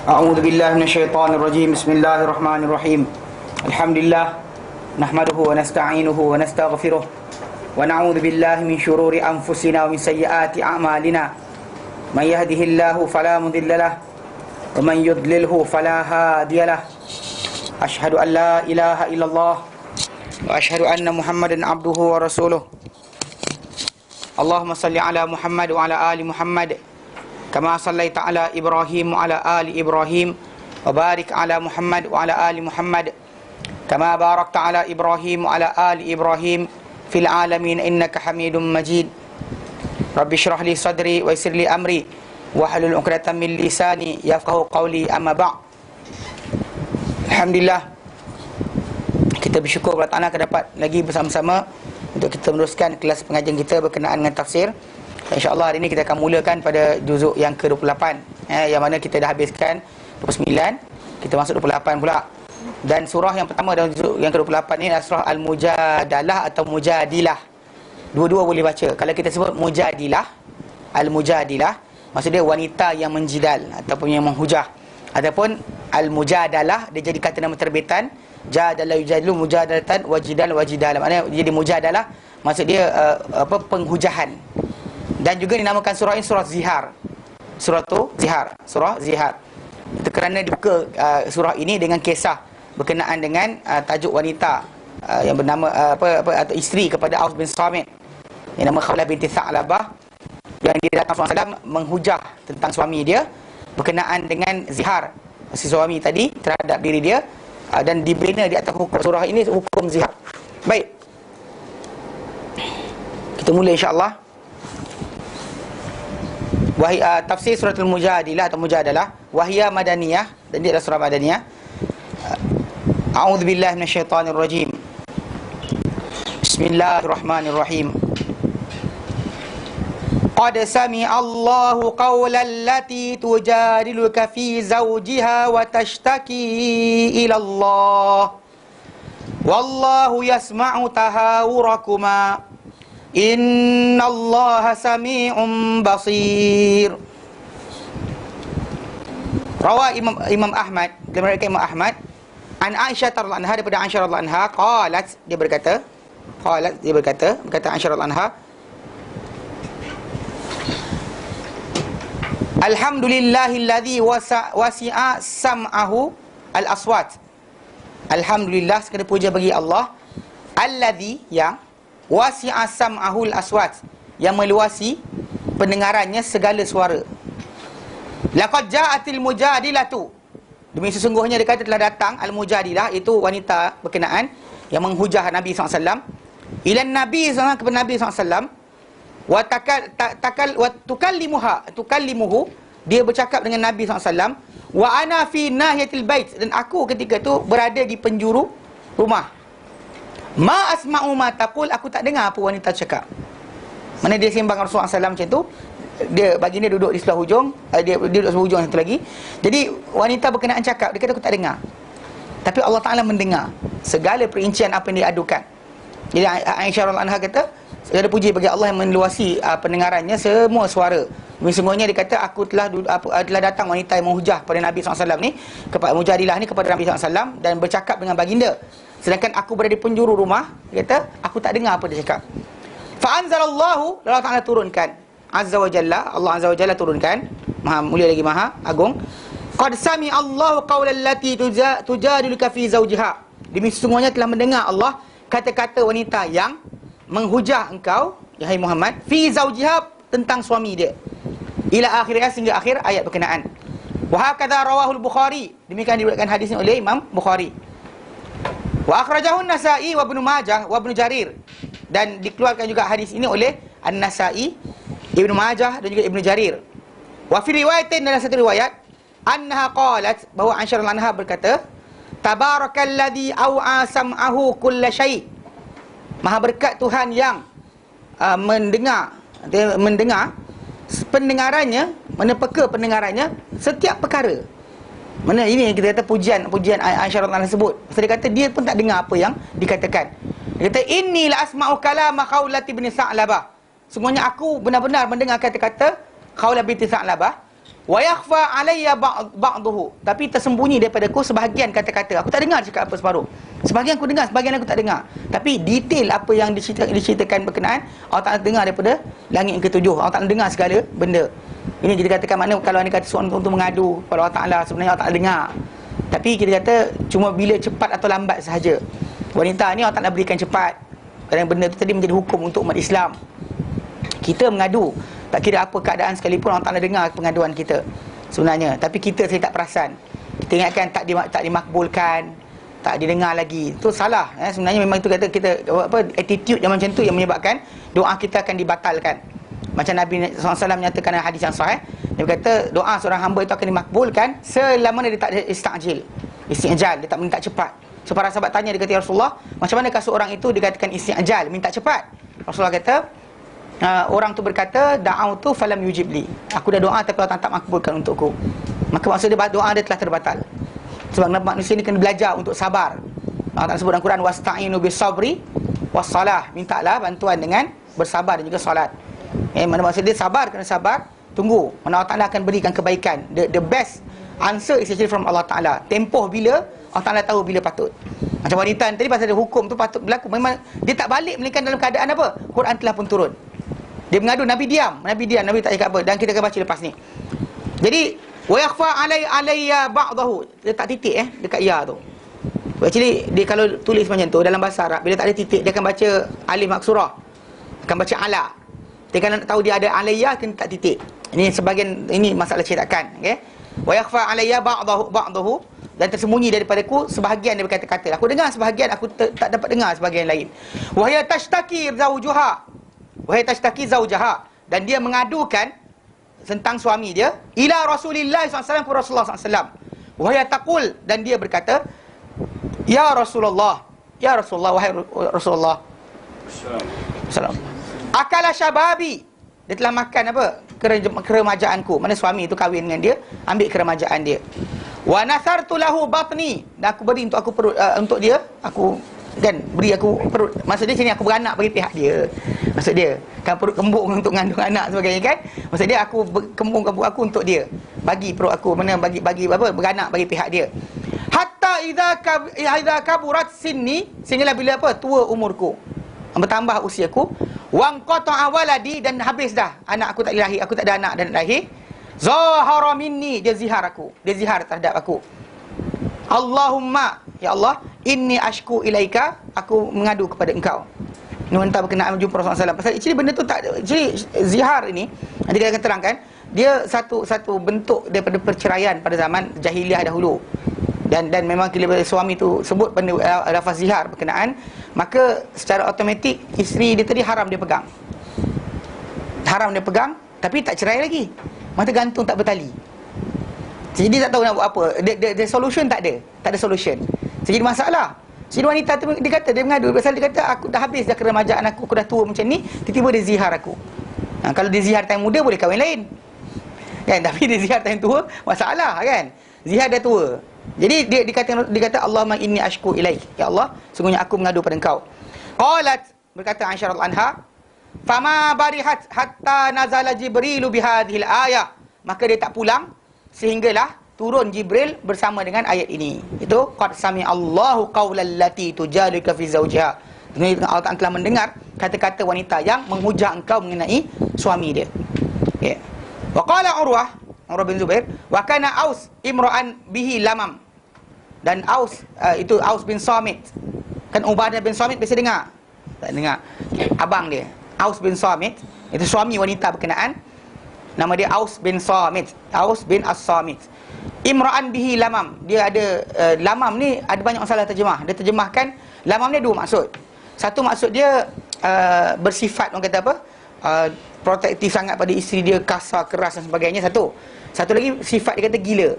أعوذ بالله من الشيطان الرجيم. بسم الله الرحمن الرحيم. الحمد لله نحمده ونستعينه ونستغفره ونعوذ بالله من شرور أنفسنا ومن سيئات أعمالنا. من يهده الله فلا مضل له ومن يضلله فلا هادي له. أشهد أن لا إله إلا الله وأشهد أن محمدا عبده ورسوله. اللهم صل على محمد وعلى آل محمد كما صليت على إبراهيم وعلى آل إبراهيم وبارك على محمد وعلى آل محمد كما باركت على إبراهيم وعلى آل إبراهيم في العالمين إنك حميد مجيد. رب اشرح لي صدري ويسر لي أمري واحلل عقدة من لساني يفقهوا قولي. أما بعد. Alhamdulillah, kita bersyukur kepada Allah dapat lagi bersama-sama untuk kita meneruskan kelas pengajian kita berkenaan dengan tafsir. InsyaAllah hari ini kita akan mulakan pada juzuk yang ke-28, yang mana kita dah habiskan 29, kita masuk 28 pula. Dan surah yang pertama dalam juzuk yang ke-28 ini adalah surah Al-Mujadalah atau Mujadilah. Dua-dua boleh baca. Kalau kita sebut Mujadilah, Al-Mujadilah, maksud dia wanita yang menjidal ataupun yang menghujah. Ataupun Al-Mujadalah, dia jadi kata nama terbitan. Jadalah yujadilu mujadalatan wajidal wajidalah. Maknanya jadi mujadalah, maksud dia penghujahan. Dan juga dinamakan surah ini surah Zihar. Surah tu Zihar, surah Zihar. Itu kerana dibuka surah ini dengan kisah berkenaan dengan tajuk wanita yang bernama atau isteri kepada Aus bin Samit, yang nama Khawlah binti Tha'labah, yang dia datang SAW menghujah tentang suami dia berkenaan dengan zihar si suami tadi terhadap diri dia, dan dibina di atas hukum surah ini hukum zihar. Baik, kita mula insya-Allah. Tafsir surah Al-Mujadilah atau Mujadalah, wahia madaniyah, dan dia adalah surah madaniyah. A'udzu billahi minasyaitonir rajim. Bismillahirrahmanirrahim. Qad sami'a Allahu qawlan lati tujadiluka fi zawjiha wa tashtaki ila Allah. Wallahu yasma'u tahawurakuma. Innallaha sami'un basir. Rawa Imam Ahmad, diriwayatkan Imam Ahmad, an Aisyah radhiyallahu anha, daripada Aisyah radhiyallahu anha, dia berkata Aisyah radhiyallahu anha, Alhamdulillahilladzi wasi'a sam'ahu al-aswat. Alhamdulillah, segala puja bagi Allah, alladzi, yang wasi'a sam'ahu al-aswat, yang meluasi pendengarannya segala suara. Laqad ja'atil mujadilatu, demi sesungguhnya dia kata telah datang al-mujadilah, itu wanita berkenaan yang menghujah Nabi SAW, ila Nabi SAW, kepada Nabi SAW, wa tukallimuhu, dia bercakap dengan Nabi SAW, wa ana fi nahiyatil bait, dan aku ketika tu berada di penjuru rumah. Ma asma'u ma taqul, aku tak dengar apa wanita cakap. Mana dia sembang Rasulullah SAW macam tu, dia baginda duduk di sebelah hujung, dia duduk sebelah hujung satu lagi. Jadi wanita berkenaan cakap, dia kata aku tak dengar. Tapi Allah Ta'ala mendengar segala perincian apa yang dia adukan. Jadi Aisyah radhiyallahu anha kata, segala puji bagi Allah yang meluasi pendengarannya semua suara. Sesungguhnya dia kata, aku telah datang wanita yang menghujah pada Nabi SAW ni, kepada Mujadilah ni, kepada Nabi SAW, dan bercakap dengan baginda, sedangkan aku berada di penjuru rumah. Dia kata aku tak dengar apa dia cakap. Fa anzalallahu, Allah Ta'ala turunkan, azza wa jalla, Allah azza wa jalla turunkan, maha mulia lagi maha agung, qad sami Allahu qawlan lati tujadiluka fi zawjiha, demi sesungguhnya telah mendengar Allah kata-kata wanita yang menghujah engkau, yahai Muhammad, fi zawjiha, tentang suami dia, ila akhir ayat, sehingga akhir ayat berkenaan. Wa hakadha rawahul Bukhari, demikian diriwayatkan hadis ini oleh Imam Bukhari. Wa akhrajahu An-Nasa'i wa Ibnu Majah wa Ibnu Jarir, dan dikeluarkan juga hadis ini oleh An-Nasa'i, Ibnu Majah, dan juga Ibnu Jarir. Wa fi riwayatin, dalam satu riwayat, annaha qalat, bahawa Aisyah radhiyallahu anha berkata, tabarakalladzi au'a sam'ahu kulla syai', maha berkat Tuhan yang mendengar pendengarannya, menepeka pendengarannya setiap perkara. Mana ini kita kata pujian Aisyah radhiyallahu anha sebut. Pasal dia kata dia pun tak dengar apa yang dikatakan. Dia kata inni la asma'u kalama Khawlah bin Tha'labah. Semuanya aku benar-benar mendengar kata-kata Khawlah binti Tha'labah. Wa yakhfa alayya ba'dahu. Tapi tersembunyi daripadaku sebahagian kata-kata. Aku tak dengar cakap apa separuh. Sebahagian aku dengar, sebahagian aku tak dengar. Tapi detail apa yang diceritakan berkenaan, Allah Ta'ala dengar daripada langit yang ketujuh. Allah Ta'ala dengar segala benda. Ini kita katakan makna kalau anda kata seorang untuk mengadu kepada Allah Ta'ala, sebenarnya Allah Ta'ala dengar. Tapi kita kata cuma bila cepat atau lambat sahaja. Wanita ni Allah Ta'ala berikan cepat. Kerana benda tu tadi menjadi hukum untuk umat Islam. Kita mengadu, tak kira apa keadaan sekalipun Allah Ta'ala dengar pengaduan kita sebenarnya. Tapi kita saya tak perasan. Kita ingatkan tak dimakbulkan, tak didengar lagi. Itu salah. Sebenarnya memang itu kata kita attitude yang macam tu yang menyebabkan doa kita akan dibatalkan. Macam Nabi SAW menyatakan dalam hadis yang sahih, dia berkata doa seorang hamba itu akan dimakbulkan selama dia tak istinjal, dia tak minta cepat. So para sahabat tanya, dia kata, ya Rasulullah, macam manakah seorang itu dikatakan istinjal, minta cepat? Rasulullah kata, orang tu berkata, da'autu falam yujibli. Aku dah doa tapi Allah tak makbulkan untukku. Maka maksud dia doa dia telah terbatal. Sebab manusia ni kena belajar untuk sabar. Allah Ta'ala sebut dalam Quran, wasta'inu bisabri wassalah. Mintalah bantuan dengan bersabar dan juga solat. Mana maksud dia sabar, kena sabar, tunggu. Mana Allah Ta'ala akan berikan kebaikan. The best answer is actually from Allah Ta'ala. Tempoh bila, Allah Ta'ala tahu bila patut. Macam wanita tadi pasal ada hukum tu patut berlaku. Memang dia tak balik melainkan dalam keadaan apa? Quran telah pun turun. Dia mengadu, Nabi diam, Nabi tak cakap apa. Dan kita akan baca lepas ni. Jadi wa yakhfa alayya ba'dahu. Dia tak titik dekat ya tu. Actually dia kalau tulis macam tu dalam bahasa Arab, bila tak ada titik dia akan baca alif maksurah, akan baca ala. Dia kan nak tahu dia ada alayya kena tak titik. Ini sebahagian, ini masalah cetakan, okey. Wa yakhfa alayya ba'dahu, dan tersembunyi daripadaku sebahagian daripada kata-kata. Aku dengar sebahagian, aku tak dapat dengar sebahagian lain. Wa hiya tashtaki zaujaha, dan dia mengadukan tentang suami dia ila Rasulillah SAW, kepada Rasulullah SAW. Wa hiya taqul, dan dia berkata, ya Rasulullah, wahai Rasulullah sallam, akala syababi, dia telah makan apa? Keremajaanku. Mana suami itu kahwin dengan dia, ambil keremajaan dia. Wa nasartu lahu batni, dan aku beri untuk aku perut, untuk dia aku kan beri aku perut. Maksud dia sini aku beranak bagi pihak dia. Maksud dia kan perut kembung untuk mengandung anak sebagainya kan. Maksud dia aku kembung aku untuk dia. Bagi perut aku, mana bagi apa, beranak bagi pihak dia. Hatta idza kaburat sinni, sehinggalah bila apa, tua umurku, bertambah usiaku, wang qata'a waladi, dan habis dah anak aku tak lahir, aku tak ada anak dan lahir. Zahara minni, dia zihar aku, dia zihar terhadap aku. Allahumma, ya Allah, inni ashku ilaika, aku mengadu kepada engkau. Ini wanita berkenaan jumpa Rasulullah SAW. Pasal actually benda tu tak, actually zihar ini nanti kita akan terangkan, dia satu bentuk daripada perceraian pada zaman jahiliah dahulu. Dan memang bila suami tu sebut benda lafaz zihar berkenaan, maka secara automatik isteri dia tadi haram dia pegang. Haram dia pegang, tapi tak cerai lagi. Mata gantung tak bertali. Jadi dia tak tahu nak buat apa. The solution tak ada solution. Jadi masalah. Jadi wanita tu dia kata, dia mengadu pasal dia kata aku dah habis dah keremajaan aku dah tua macam ni, tiba-tiba dia zihar aku. Kalau dia zihar time muda boleh kahwin lain. Kan, tapi dia zihar time tua masalah kan. Zihar dah tua. Jadi dia kata Allahumma inni ashku ilaik. Ya Allah, sungguhnya aku mengadu pada engkau. Qalat, berkata Aisyah radhiyallahu anha, fama barihat hatta nazala Jibrilu bihadhil ayah. Maka dia tak pulang sehinggalah turun Jibril bersama dengan ayat ini. Itu qad sami Allahu qaulal lati tujalika fi zawjiha. Allah Ta'ala telah mendengar kata-kata wanita yang menghujah engkau mengenai suami dia. Okay. Wa qala Urwah bin Zubair, wa kana Aus imra'an bihi lamam. Dan Aus itu Aus bin Samit. Kan Ubadah bin Samit biasa dengar? Tak dengar. Abang dia Aus bin Samit, itu suami wanita berkenaan. Nama dia Aus bin Samit, Aus bin As-Samit. Imra'an bihi lamam. Dia ada lamam ni ada banyak masalah terjemah. Dia terjemahkan lamam ni dua maksud. Satu maksud dia bersifat, orang kata apa, protektif sangat pada isteri dia, kasar, keras dan sebagainya. Satu lagi sifat dia kata gila.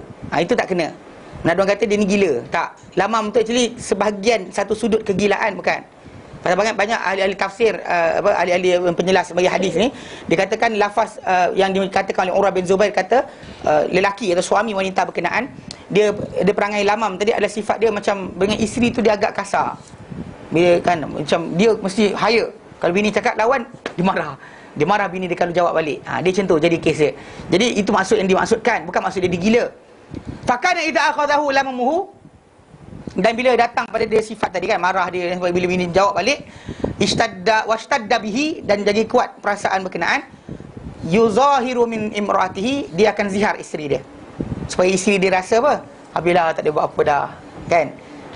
Itu tak kena. Mana orang kata dia ni gila. Tak. Lamam tu actually sebahagian satu sudut kegilaan, bukan. Pasal banyak ahli-ahli tafsir, ahli-ahli penjelas bagi hadis ni, dikatakan lafaz yang dikatakan oleh Urwah bin Zubair, kata lelaki atau suami wanita berkenaan, dia perangai lamam tadi adalah sifat dia macam dengan isteri tu dia agak kasar. Bila kan macam dia mesti haya. Kalau bini cakap lawan, dia marah. Dia marah bini dia kalau jawab balik. Dia macam tu jadi kes dia. Jadi itu maksud yang dimaksudkan, bukan maksud dia digila. Fakana idza akhadahu lamamuhu, dan bila datang pada dia sifat tadi kan, marah dia, bila bini jawab balik, washtadda bihi, dan jadi kuat perasaan berkenaan, yuzahiru min imraatihi, dia akan zihar isteri dia, supaya isteri dia rasa apa? Habislah tak ada buat apa dah, kan?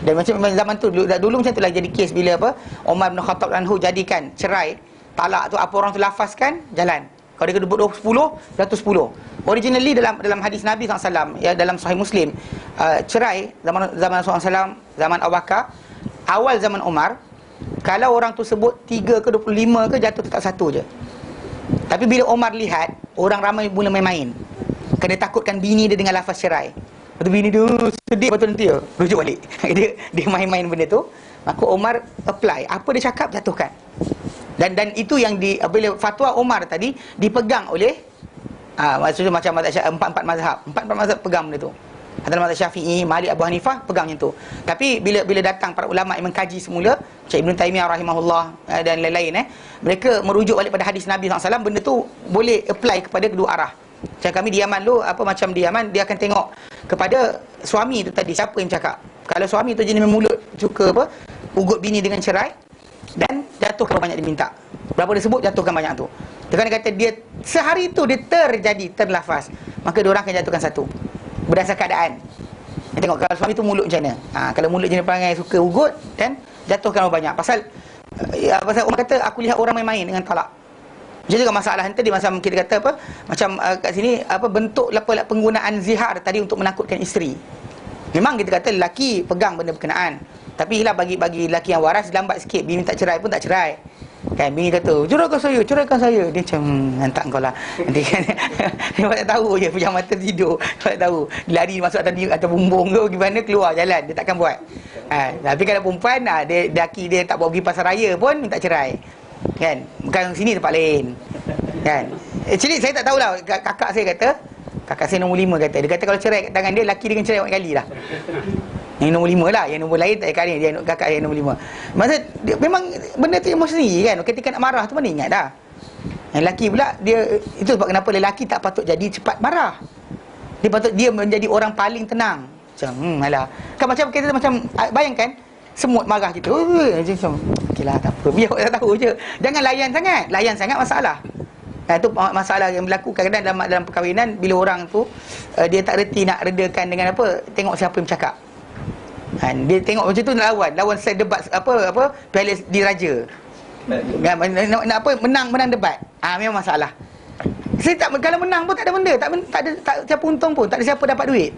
Dan macam zaman tu dulu macam tu lah jadi kes, bila apa? Umar bin Khattab anhu jadikan cerai, talak tu apa orang tu lafazkan, jalan. Kalau dia kena 10, jatuh 10. Originally dalam hadis Nabi SAW, ya, dalam Sahih Muslim, cerai zaman SAW, zaman Abu Bakar, awal zaman Umar, kalau orang tu sebut 3 ke 25 ke, jatuh tetap 1 je. Tapi bila Umar lihat orang ramai mula main-main, kena takutkan bini dia dengan lafaz cerai, lepas tu bini dia sedih, lepas tu nanti rujuk balik. dia main-main benda tu, maka Umar apply apa dia cakap, jatuhkan. Dan itu yang bila fatwa Umar tadi dipegang oleh maksudnya macam empat mazhab pegang benda tu. Antara mazhab Syafi'i, Malik, Abu Hanifah pegang macam tu. Tapi bila datang para ulama yang mengkaji semula, Syekh Ibn Taimiyah rahimahullah dan lain-lain, mereka merujuk balik pada hadis Nabi SAW, benda tu boleh apply kepada kedua arah. Macam kami di Yaman dulu, macam di Yaman, dia akan tengok kepada suami tu tadi, siapa yang cakap. Kalau suami tu jenis mulut suka ugut bini dengan cerai, dan jatuhkan banyak dia minta. Berapa dia sebut, jatuhkan banyak tu. Dia kata dia sehari tu dia terlafaz, maka dia orang akan jatuhkan 1 berdasar keadaan. Dia tengok kalau suami tu mulut macam mana. Kalau mulut jenis perangai suka ugut, dan jatuhkan banyak. Pasal orang kata aku lihat orang main-main dengan talak. Macam juga masalah tadi, macam kita kata macam kat sini bentuk penggunaan zihar tadi untuk menakutkan isteri. Memang kita kata lelaki pegang benda berkenaan, tapi lah bagi lelaki yang waras, lambat sikit, bini tak cerai pun tak cerai. Kan bini kata, ceraikan saya. Dia macam, hantar kau lah. Nanti kan dia tak tahu je, pejam mata tidur. Dia tak tahu. Lari masuk atas bumbung ke gimana, keluar jalan, dia takkan buat. Tapi kalau perempuan, lelaki dia tak bawa pergi pasar raya pun minta cerai. Kan? Bukan sini, tempat lain. Kan? Actually saya tak tahulah, kakak saya nombor 5 kata. Dia kata kalau cerai kat tangan dia, lelaki dia kena cerai banyak kali lah. Yang nombor 5 lah, yang nombor lain tak ada kali, dia kakak yang nombor 5. Maksud dia, memang benda tu emosi kan. Ketika nak marah tu mana ingat dah. Yang lelaki pula dia, itu sebab kenapa lelaki tak patut jadi cepat marah. Dia patut dia menjadi orang paling tenang. Macam alah. Kan macam kita macam bayangkan semut marah kita. Macam okeylah tak apa, biar orang tak tahu je. Jangan layan sangat masalah. Itu masalah yang berlaku kadang-kadang dalam perkahwinan, bila orang tu dia tak reti nak redakan dengan apa, tengok siapa yang bercakap. Dia tengok macam tu nak lawan saya debat piala diraja. Nak menang debat. Memang masalah. Saya tak, kalau menang pun tak ada benda, tak ada siapa untung pun, tak ada siapa dapat duit.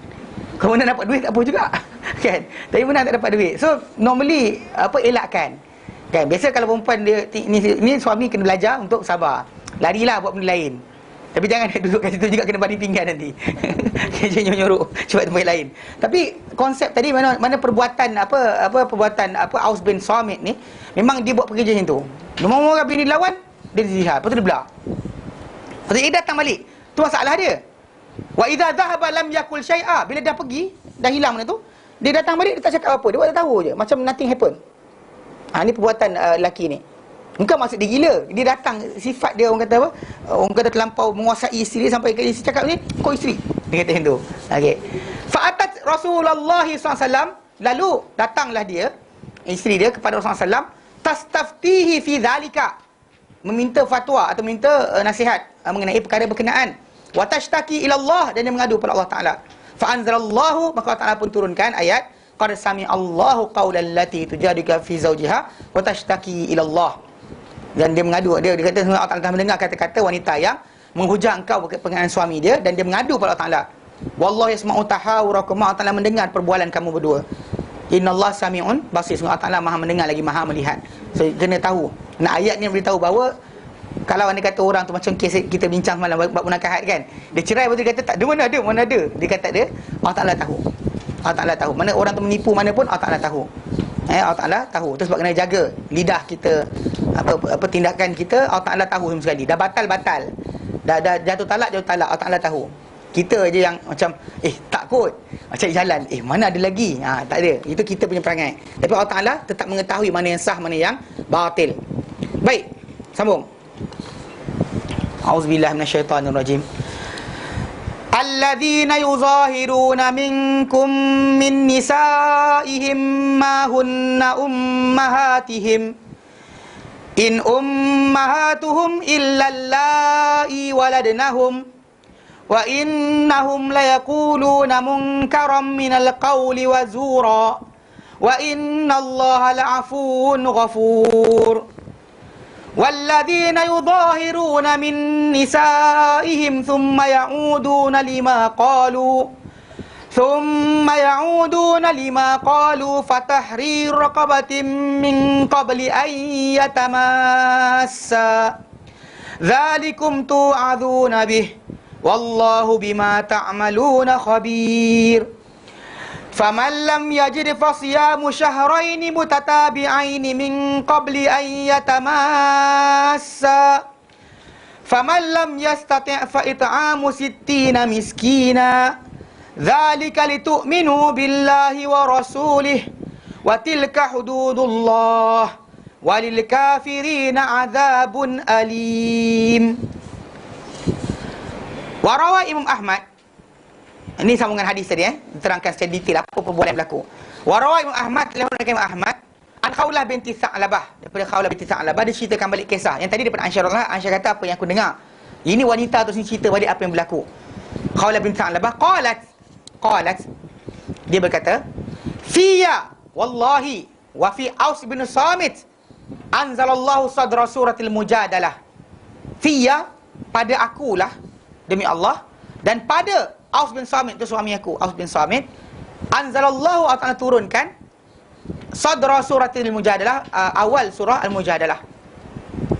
Kalau menang dapat duit tak apa juga. Kan? Tapi menang tak dapat duit. So normally elakkan. Kan? Biasa kalau perempuan dia ni suami kena belajar untuk sabar. Larilah buat benda lain. Tapi jangan duduk kat situ juga, kena baring pinggan nanti. Kerja nyorok cepat tempat lain. Tapi konsep tadi mana perbuatan perbuatan Aus bin Samit ni, memang dia buat pekerja macam tu. Orang bini lawan, dia zihar, lepas tu dia belak. Lepas tu dia datang balik. Tu masalah dia. Wa idza dhahaba lam yakul syai'a, bila dah pergi, dah hilang benda tu, dia datang balik, dia tak cakap apa, dia buat tak tahu je, macam nothing happen. Ni perbuatan lelaki ni. Bukan maksud dia gila. Dia datang, sifat dia orang kata terlampau menguasai isteri sampai ke isteri cakap ni, kau isteri. Dia kata macam tu. Okey. Fa'atat Rasulullah SAW, lalu datanglah dia, isteri dia kepada Rasulullah SAW, tastaftihi fi dhalika, meminta fatwa atau minta nasihat mengenai perkara berkenaan. Wa tashtaki ila Allah, dan dia mengadu kepada Allah Taala. Fa anzalallahu, maka Allah Taala pun turunkan ayat, qad sami'allahu qaulal lati tujadika fi zawjiha wa tashtaki ila Allah. Dan dia mengadu, dia kata Allah Taala mendengar kata-kata wanita yang menghujah engkau berkenaan suami dia, dan dia mengadu kepada Allah Taala. Wallahu yasma'u tahawurakum, Allah Taala mendengar perbualan kamu berdua. Innallaha sami'un basir, Allah Taala Maha mendengar lagi Maha melihat. So kena tahu. Nah, ayat ni beritahu bahawa kalau anda kata orang tu macam kes kita bincang semalam bab munakahat kan, dia cerai betul, dia kata tak ada, mana ada. Dia kata dia, Allah Taala tahu. Allah Taala tahu. Mana orang tu menipu mana pun Allah Taala tahu. Allah Taala tahu. Itu sebab kena jaga lidah kita, apa tindakan kita, Allah Taala tahu semua sekali. Dah batal. Dah jatuh talak, Allah Taala tahu. Kita je yang macam tak kot, macam jalan, mana ada lagi. Tak ada. Itu kita punya perangai. Tapi Allah Taala tetap mengetahui mana yang sah, mana yang batil. Baik, sambung. A'udzubillahi minasyaitonirrajim. Alladzina yuzahiruna minkum min nisaihim ma hunna ummahatihim in ummahatuhum illa allai waladnahum wa innahum layaquluna munkaram minal qawli wa zura wa innallaha la'afuwun ghafur. والذين يظاهرون من نسائهم ثم يعودون لما قالوا فتحرير رقبة من قبل أن يتماسا ذلكم توعظون به والله بما تعملون خبير فمن لم يجد فصيام شهرين متتابعين من قبل أن يتماسا فمن لم يستطع فإطعام 60 مسكينا ذلك لتؤمنوا بالله ورسوله وتلك حدود الله وللكافرين عذاب أليم. وروى Imam Ahmad. Ini sambungan hadis tadi diterangkan secara detail apa perbuatan yang berlaku. Wa rawi Imam Ahmad, telah meriwayatkan Imam Ahmad an Khawlah binti Sa'labah, daripada Khawlah binti Sa'labah. Dia ceritakan balik kisah. Yang tadi daripada Aisyah kata apa yang aku dengar. Ini wanita tu cerita balik apa yang berlaku. Khawlah binti Sa'labah qalat dia berkata, "Fiya wallahi wa fi Aus bin Samit anzalallahu sadra suratil Mujadalah." Fiya, pada akulah, demi Allah, dan pada Aus bin Samit, itu suami aku, Aus bin Samit, anzalallahu, Allah Ta'ala turunkan sadra suratil Mujadalah, awal surah Al-Mujadalah.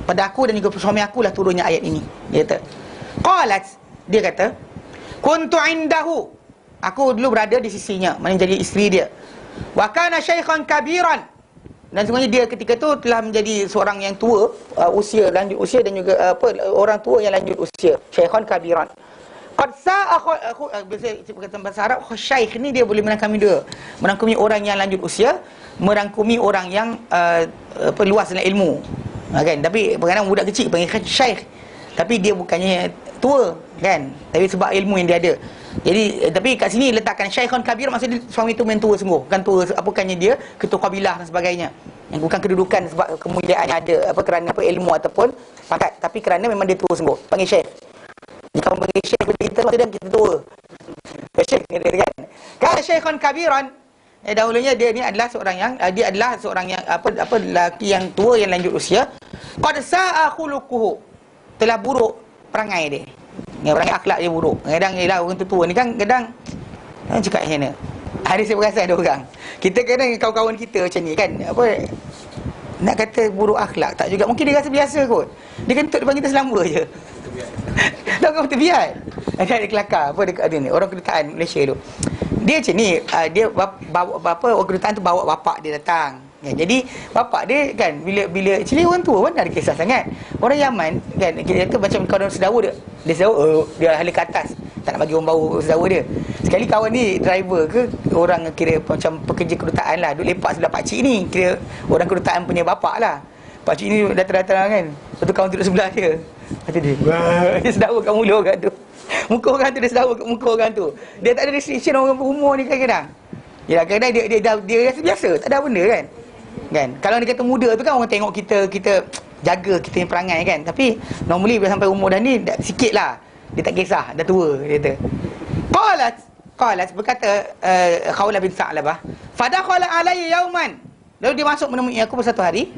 Pada aku dan juga suami aku lah turunnya ayat ini. Dia kata, qalat, dia kata, kuntu indahu, aku dulu berada di sisinya, maknanya jadi isteri dia. Wa kana syaikhan kabiran, dan sebenarnya dia ketika tu telah menjadi seorang yang tua, lanjut usia, dan juga orang tua yang lanjut usia, syaikhan kabiran. Qad sa'a kata bahasa Arab, syaikh ni dia boleh merangkumi dua. Merangkumi orang yang lanjut usia, merangkumi orang yang luas dalam ilmu. Kan? Tapi kadang-kadang budak kecil panggil syaikh, tapi dia bukannya tua, kan? Tapi sebab ilmu yang dia ada. Jadi tapi kat sini letakkan syaikhun kabir, maksudnya suami itu main tua sungguh. Bukan tua bukannya dia ketua kabilah dan sebagainya. Yang bukan kedudukan sebab kemuliaan yang ada kerana ilmu ataupun pangkat, tapi kerana memang dia tua sungguh. Panggil syekh. Jika panggil syekh kita maksudnya kita tua. Syekh ni kan. Kalau syaikhun kabiran, dahulunya dia ni adalah seorang yang lelaki yang tua yang lanjut usia. Qad sa'a khuluquhu, telah buruk perangai dia. Perangai akhlak dia buruk. Kadang ialah orang tua ni kan kadang cakap macam mana. Ada saya perasan ada orang. Kita kadang kawan-kawan kita macam ni kan, nak kata buruk akhlak tak juga. Mungkin dia rasa biasa kot. Dia kentut depan kita selamba je. Tak kau terbiar. Ada kelakar dekat ada ni orang kedutaan Malaysia tu. Dia macam ni, dia orang kedutaan tu bawa bapak dia datang. Ya, jadi bapak dia kan bila actually orang tua pun ada kisah sangat. Orang Yaman kan, kita kata macam kawan sedawa dia sedawa, dia ahli ke atas, tak nak bagi orang bau sedawa dia. Sekali kawan ni driver ke orang kira macam pekerja kedutaan lah, duduk lepak sebelah pakcik ni, kira orang kedutaan punya bapak lah. Pakcik ni datang-datang kan, lepas tu kawan duduk sebelah dia. Kata dia sedawa kat mulut orang tu. Muka orang tu dia sedawa kat muka orang tu. Dia tak ada restriction orang berumur ni kadang-kadang. Ya, kadang-kadang dia rasa biasa, tak ada benda kan. Kalau dia kata muda tu kan orang tengok kita jaga kita yang perangai kan. Tapi normally bila sampai umur dah ni sikit lah, dia tak kisah, dah tua dia kata. Qalat berkata Khawlah bin Sa'labah, fadakhala alayya yauman, lalu dia masuk menemui aku pada satu hari.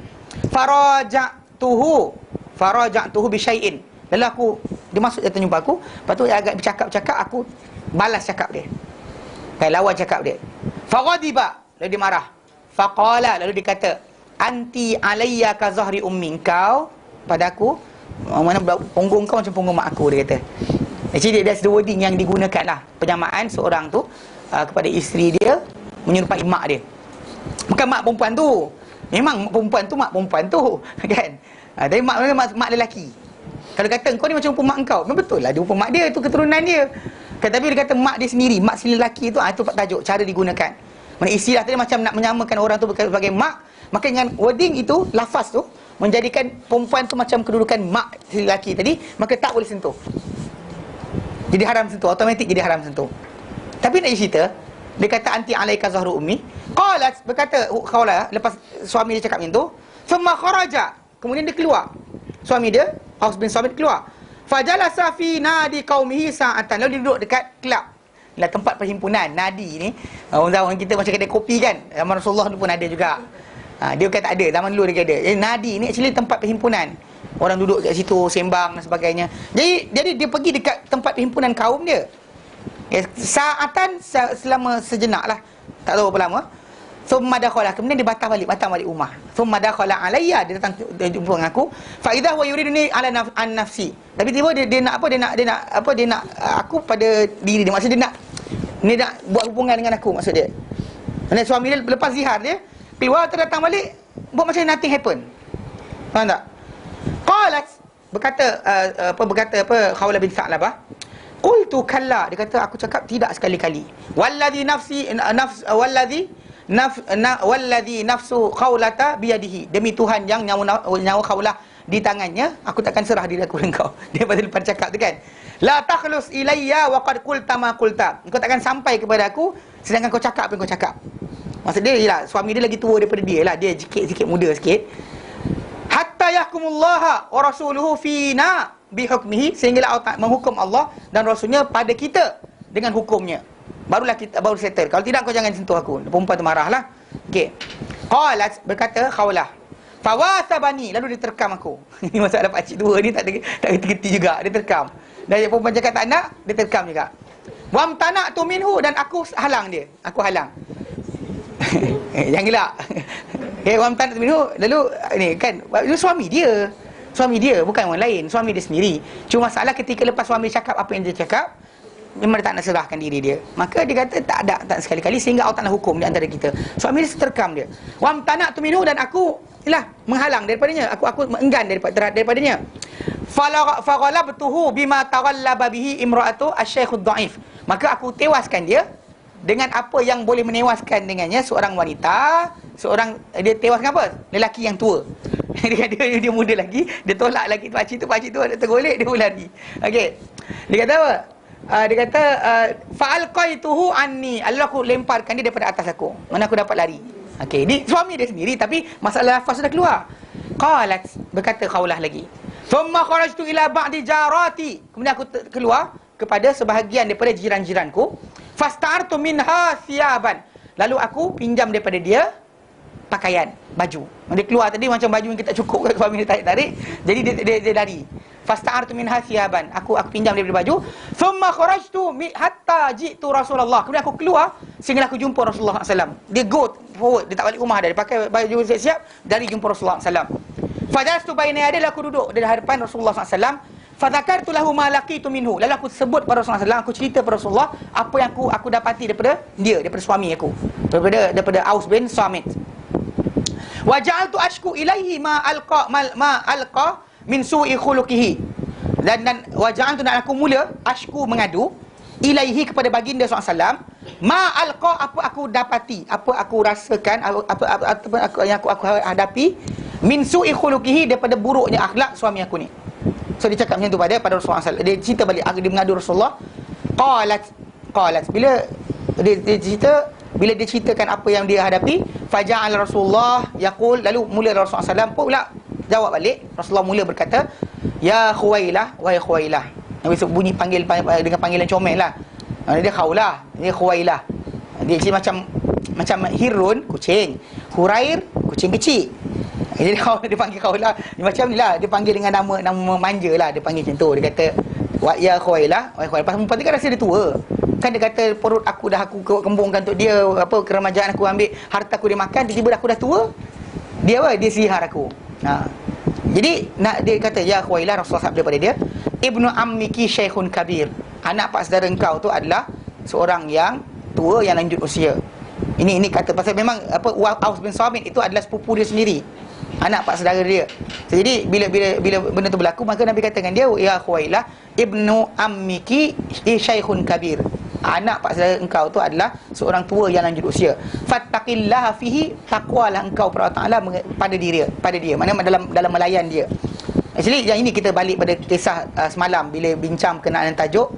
Faraja'tuhu bi syai'in, lalu dia masuk datang jumpa aku, lepas tu dia agak bercakap-cakap, aku balas cakap dia. Lawan cakap dia. Faghadiba, lalu dia marah. Faqala, lalu dia kata, anti alayya ka zahri ummi, kau pada aku mana punggung kau macam punggung mak aku, dia kata. Jadi dia ada wording yang digunakan lah, penyamaan seorang tu kepada isteri dia menyerupai mak dia. Bukan mak perempuan tu, memang perempuan tu mak perempuan tu kan. Tapi mak lelaki. Kalau kata kau ni macam rupa mak kau, memang betul lah, dia rupa mak dia, itu keturunan dia kan. Tapi dia kata mak dia sendiri, mak si lelaki tu, itu tajuk cara digunakan. Mana istilah tadi macam nak menyamakan orang tu sebagai mak, maka dengan wording itu, lafaz tu menjadikan perempuan tu macam kedudukan mak si lelaki tadi, maka tak boleh sentuh. Jadi haram sentuh, automatik jadi haram sentuh. Tapi nak cerita, dia kata anti alaika zahru ummi. Qalat, berkata Khawlah lepas suami dia cakap macam tu, thumma kharaja, kemudian dia keluar. Suami dia, Aus bin Sabit, keluar. Fajalasa fi nadi qaumihi sa'atan, lalu dia duduk dekat kelab. Lah tempat perhimpunan nadi ni, orang kita macam kedai kopi kan. Zaman Rasulullah tu pun ada juga. Dia bukan tak ada, zaman dulu dia ada. Nadi ni actually tempat perhimpunan. Orang duduk kat situ sembang dan sebagainya. Jadi dia pergi dekat tempat perhimpunan kaum dia. Sa'atan, selama sejenak lah, tak tahu berapa lama. Thumma dakhala, kemudian dia datang balik rumah. Thumma dakhala alayya, dia datang, dia jumpa dengan aku. Fa idza huwa yuriduni ala nafsi. Tapi tiba dia nak aku pada diri dia. Maksud dia nak buat hubungan dengan aku, maksud dia. Dan suami dia lepas zihar dia keluar, datang balik, buat macam nothing happen. Faham tak? Qalat, berkata Khawlah bin Sa'labah, qultu kalla, dia kata aku cakap tidak sekali-kali. Walladhi nafsu Khawlata biyadihi, demi Tuhan yang nyawa Khawlah di tangannya, aku takkan serah diri aku dengan kau. Dia pada lepas cakap tu kan, la takhlus ilayya wa qad qulta ma qulta, kau takkan sampai kepada aku sedangkan kau cakap apa yang kau cakap. Maksud dia ialah suami dia lagi tua daripada dia lah, dia sikit muda sikit. Hatta yahkumullaha wa rasuluhu fina bihukmihi, sehinggalah Allah menghukum Allah dan Rasulnya pada kita dengan hukumnya, barulah kita baru settle. Kalau tidak, kau jangan sentuh aku. Perempuan tu marahlah. Okey. Qalat, berkata Khawlah, fawasabani, lalu dia terkam aku. Ini masalah pakcik tua ni tak gerti juga, dia terkam. Dan perempuan cakap tak nak, dia terkam juga. Wamtana'tu minhu, dan aku halang dia. Aku halang. Jangan gelak. Wamtana'tu minhu, lalu ni kan, itu suami dia, bukan orang lain, suami dia sendiri. Cuma masalah ketika lepas suami cakap apa yang dia cakap, memang dia tak nak serahkan diri dia. Maka dia kata tak sekali-kali, sehingga Allah tak nak hukum di antara kita. Suami dia terkam dia. Wamtana'tu minhu, dan aku menghalang daripadanya, aku enggan daripadanya. Faghalabtuhu bima taghallaba bihi imra'atu asy-syaikh ad-dha'if, maka aku tewaskan dia dengan apa yang boleh menewaskan dengannya seorang wanita, dia tewaskan apa? Lelaki yang tua. dia muda lagi, dia tolak lagi pakcik tu ada tergolek, dia pun lari. Okey. Dia kata apa? Dia kata fa'alqaituhu anni, Allah, aku lemparkan dia daripada atas aku. Mana aku dapat lari. Okey, ni suami dia sendiri tapi masalah lafaz sudah keluar. Qalat, berkata Khawlah lagi, thumma kharajtu ila ba'di jarati, kemudian aku keluar kepada sebahagian daripada jiran-jiranku. Fasta'artu minha thiyaban, lalu aku pinjam daripada dia pakaian, baju. Dia keluar tadi macam baju yang kita cukup kat suami dia tarik-tarik, jadi dia lari. Fasta'artu minha thiyaban, aku pinjam daripada baju. Thumma kharajtu hatta ji'tu Rasulullah, kemudian aku keluar sehingga aku jumpa Rasulullah SAW. Dia go forward, dia tak balik rumah dah, dia pakai baju siap-siap dari jumpa Rasulullah SAW. Fajalastu baina yadayhi, aku duduk di hadapan Rasulullah SAW. Fadzakartu lahu ma laqitu minhu, lalu aku sebut pada Rasulullah SAW, aku cerita pada Rasulullah apa yang aku dapati daripada suami aku, daripada Aus bin Samit. Wa ja'altu ashku ilaihi ma alqa min su'i khuluqihi, dan wa ja'altu, dan aku mula ashku mengadu ilaihi kepada baginda SAW, ma alqa, apa aku dapati, apa aku rasakan, apa yang aku hadapi, min su'i khuluqihi, daripada buruknya akhlak suami aku ni. So dia cakap macam tu pada Rasulullah SAW. Dia cerita balik, dia mengadu Rasulullah. Qalat, bila dia ceritakan apa yang dia hadapi, faja'al Rasulullah yaqul, lalu mula Rasulullah SAW pula jawab balik. Rasulullah mula berkata, ya Khuwailah, wahai Khuwailah. Nabi bunyi panggil dengan panggilan comel lah. Dia Khawlah, dia Khuwailah. Dia macam Hirun, kucing, Hurair, kucing kecil. Jadi dia panggil Khawlah macam ni lah, dia panggil dengan nama manja lah, dia panggil macam tu. Dia kata, wa ya Khuwailah, wahai Khuwailah. Pasal perempuan tu kan rasa dia tua. Kan dia kata perut aku aku kembungkan untuk dia, keremajaan aku ambil, harta aku dia makan, tiba-tiba aku dah tua. Dia sihar aku. Jadi dia kata, ya Khuwailah, Rasulullah sabda pada dia, ibnu ammiki syaikhun kabir, anak pak saudara engkau tu adalah seorang yang tua, yang lanjut usia. Ini kata pasal memang Aus bin Samit itu adalah sepupu dia sendiri, anak pak saudara dia. Jadi bila benda tu berlaku, maka Nabi kata dengan dia, ya Khuwailah, ibnu ammiki syaikhun kabir, Anak pak saudara engkau tu adalah seorang tua yang lanjut usia. Fattaqillaha fihi, takwalah engkau pada Allah Taala pada dia. Maknanya dalam melayan dia. Actually yang ini kita balik pada kisah semalam bila bincang berkenaan tajuk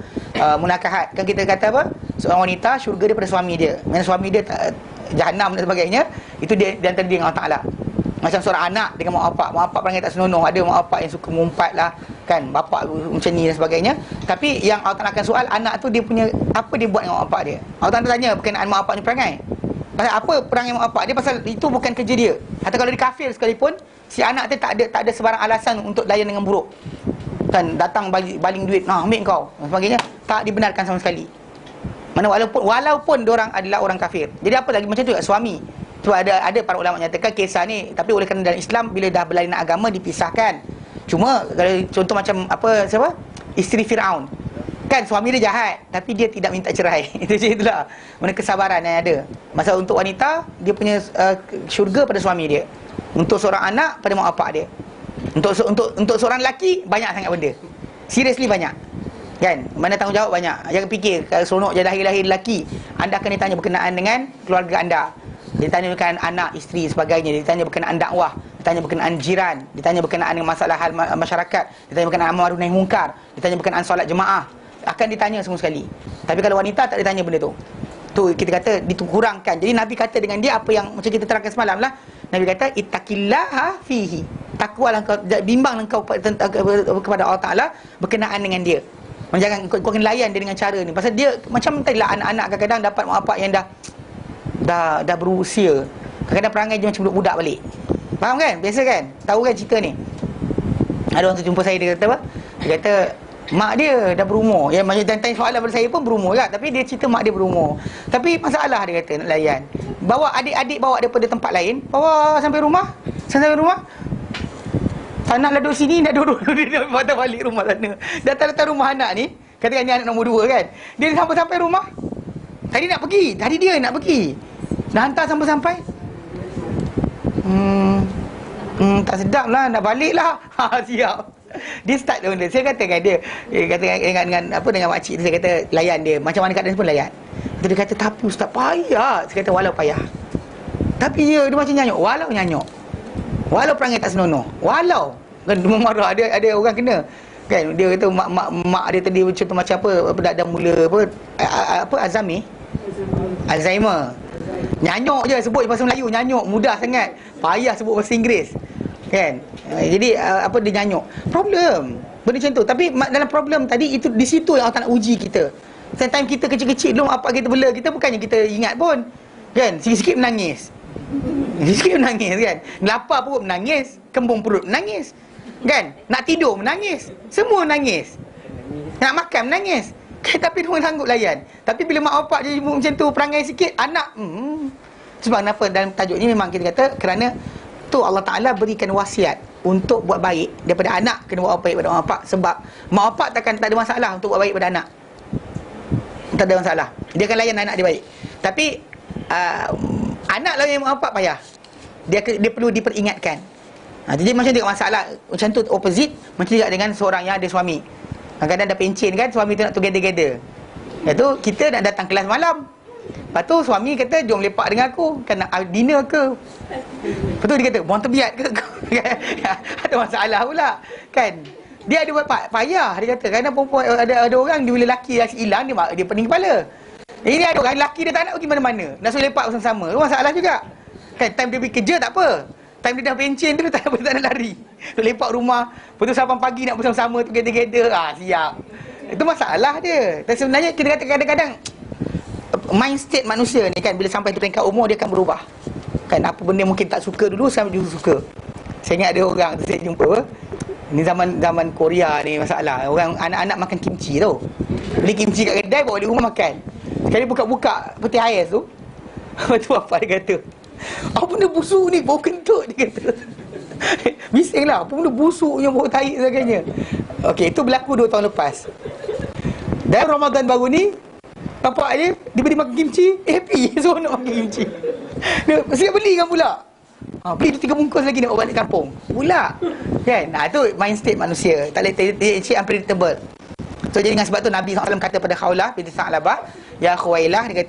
munakahat. Kan kita kata apa? Seorang wanita syurga dia pada suami dia. Maksudnya suami dia jahanam dan sebagainya, itu dia di antara dia dengan Allah Taala. Macam seorang anak dengan mak bapak perangai tak senonoh. Ada mak bapak yang suka mengumpat lah, kan, bapak macam ni dan sebagainya. Tapi yang Allah Taala akan soal anak tu, dia punya apa dia buat dengan mak bapak dia. Allah Taala tanya berkenaan mak bapak ni perangai. Pasal apa perangai mak bapak dia, pasal itu bukan kerja dia. Atau kalau dia kafir sekalipun, si anak dia tak ada sebarang alasan untuk layan dengan buruk. Kan, datang baling duit, nah ambil kau dan sebagainya, tak dibenarkan sama sekali. Mana walaupun diorang adalah orang kafir. Jadi apa lagi macam tu suami. Sebab ada para ulama menyatakan kisah ni, tapi oleh kerana dalam Islam bila dah berlainan agama dipisahkan. Cuma kalau contoh macam siapa? Isteri Firaun. Kan suami dia jahat tapi dia tidak minta cerai. Itulah mana kesabaran yang ada. Masa untuk wanita, dia punya syurga pada suami dia. Untuk seorang anak pada mak bapak dia. Untuk seorang lelaki banyak sangat benda. Seriously banyak. Kan? Mana tanggungjawab banyak. Jangan fikir kalau seronok je lahir lelaki, anda akan ditanya berkenaan dengan keluarga anda. Ditanya berkenaan anak, isteri, sebagainya. Ditanya berkenaan dakwah, ditanya berkenaan jiran, ditanya berkenaan dengan masalah hal masyarakat, ditanya berkenaan amar ma'ruf nahi munkar, ditanya berkenaan solat jemaah. Akan ditanya semua sekali. Tapi kalau wanita tak ditanya benda tu. Tu kita kata dikurangkan. Jadi Nabi kata dengan dia apa yang macam kita terangkan semalam lah. Nabi kata ittaqillaha fihi. Takwalah engkau, bimbanglah engkau kepada Allah Taala berkenaan dengan dia. Jangan kau kena layan dia dengan cara ni. Pasal dia macam tadilah anak-anak kadang-kadang dapat mak bapak yang dah berusia. Kadang-kadang perangai dia macam budak-budak balik. Faham kan? Biasa kan? Tahu kan cerita ni? Ada orang tu jumpa saya, dia kata apa? Dia kata mak dia dah berumur. Yang macam tanya soalan pada saya pun berumur juga. Tapi dia cerita mak dia berumur. Tapi masalah dia kata nak layan. Bawa adik-adik bawa daripada tempat lain, bawa sampai rumah. Sampai rumah. Tak naklah duduk sini, nak duduk dia patah balik rumah sana. Datang rumah anak ni, katakan ni anak nombor 2 kan. Dia sampai rumah. Tadi dia nak pergi. Dah hantar sampai. Tak sedap lah, nak balik lah. Siap. Dia start benda. Saya kata dengan dia, dengan makcik tu, saya kata layan dia. Macam mana keadaan pun layan. Dia kata tapi ustaz payah. Saya kata walau payah. Tapi dia macam nyanyuk. Walau perangai tak senonoh. Walau kan marah ada orang kena. Kan dia kata mak dia tadi contoh macam apa dah mula Alzheimer. Nyanyuk je sebut bahasa Melayu, nyanyuk mudah sangat. Payah sebut bahasa Inggeris. Kan? Jadi dia nyanyuk. Problem. Benda macam tu. Tapi dalam problem tadi itu di situ yang Allah nak uji kita. Time kita kecil-kecil dulu apa kita bela, kita bukannya kita ingat pun. Kan? Sikit-sikit menangis. Sikit menangis kan. Lapar perut menangis, kembung perut menangis. Kan? Nak tidur menangis. Semua menangis. Nak makan menangis. Kan, tapi dia sanggup layan. Tapi bila mak bapak jadi macam tu, perangai sikit, anak sebab kenapa dalam tajuk ni memang kita kata kerana tu Allah Ta'ala berikan wasiat untuk buat baik daripada anak, kena buat baik pada mak bapak. Sebab mak bapak tak ada masalah untuk buat baik pada anak. Tak ada masalah. Dia akan layan anak dia baik. Tapi anak lah yang mak bapak payah. Dia perlu diperingatkan. Jadi macam tu masalah. Macam tu opposite. Macam juga dengan seorang yang ada suami. Kadang-kadang dah pencen kan, suami tu nak together. Iaitu kita nak datang kelas malam. Lepas tu suami kata jom lepak dengan aku. Kan nak dinner ke? Lepas tu dia kata buang tebiat ke? Ada masalah pula. Kan? Dia ada buat payah. Dia kata kerana perempuan ada orang dia bila lelaki hilang dia pening kepala. Ini ada orang lelaki dia tak nak pergi mana-mana. Nak suruh lepak bersama-sama. Itu masalah juga. Kan time dia pergi kerja tak apa. Time dia dah pencen tu tak nak lari. Dia lepak rumah. Lepas tu sampai pagi nak bersama-sama together. Siap. Itu masalah dia. Dan sebenarnya kita kata kadang-kadang mindset manusia ni kan bila sampai tu peringkat umur dia akan berubah. Kan apa benda mungkin tak suka dulu sampai juga suka. Saya ingat ada orang tu saya jumpa ni zaman Korea ni masalah. Orang anak-anak makan kimchi tau. Beli kimchi kat kedai bawa di rumah makan. Sekali buka peti ais tu. Lepas tu apa dia kata? Apa benda busuk ni? Bau kentut dia kata. Bising lah. Apa benda busuk yang bau tahi sebagainya. Okey, itu berlaku 2 tahun lepas. Dan Ramadan baru ni bapak dia beri makan kimchi, happy. So nak makan kimchi. Dia siap belikan pula. Beli 3 bungkus lagi nak bawa balik kampung. Pula. Kan? Tu mind state manusia. Tak boleh, it's unpredictable. So jadi dengan sebab tu Nabi SAW kata pada Khawlah binti Sa'labah, ya Khuwailah, dia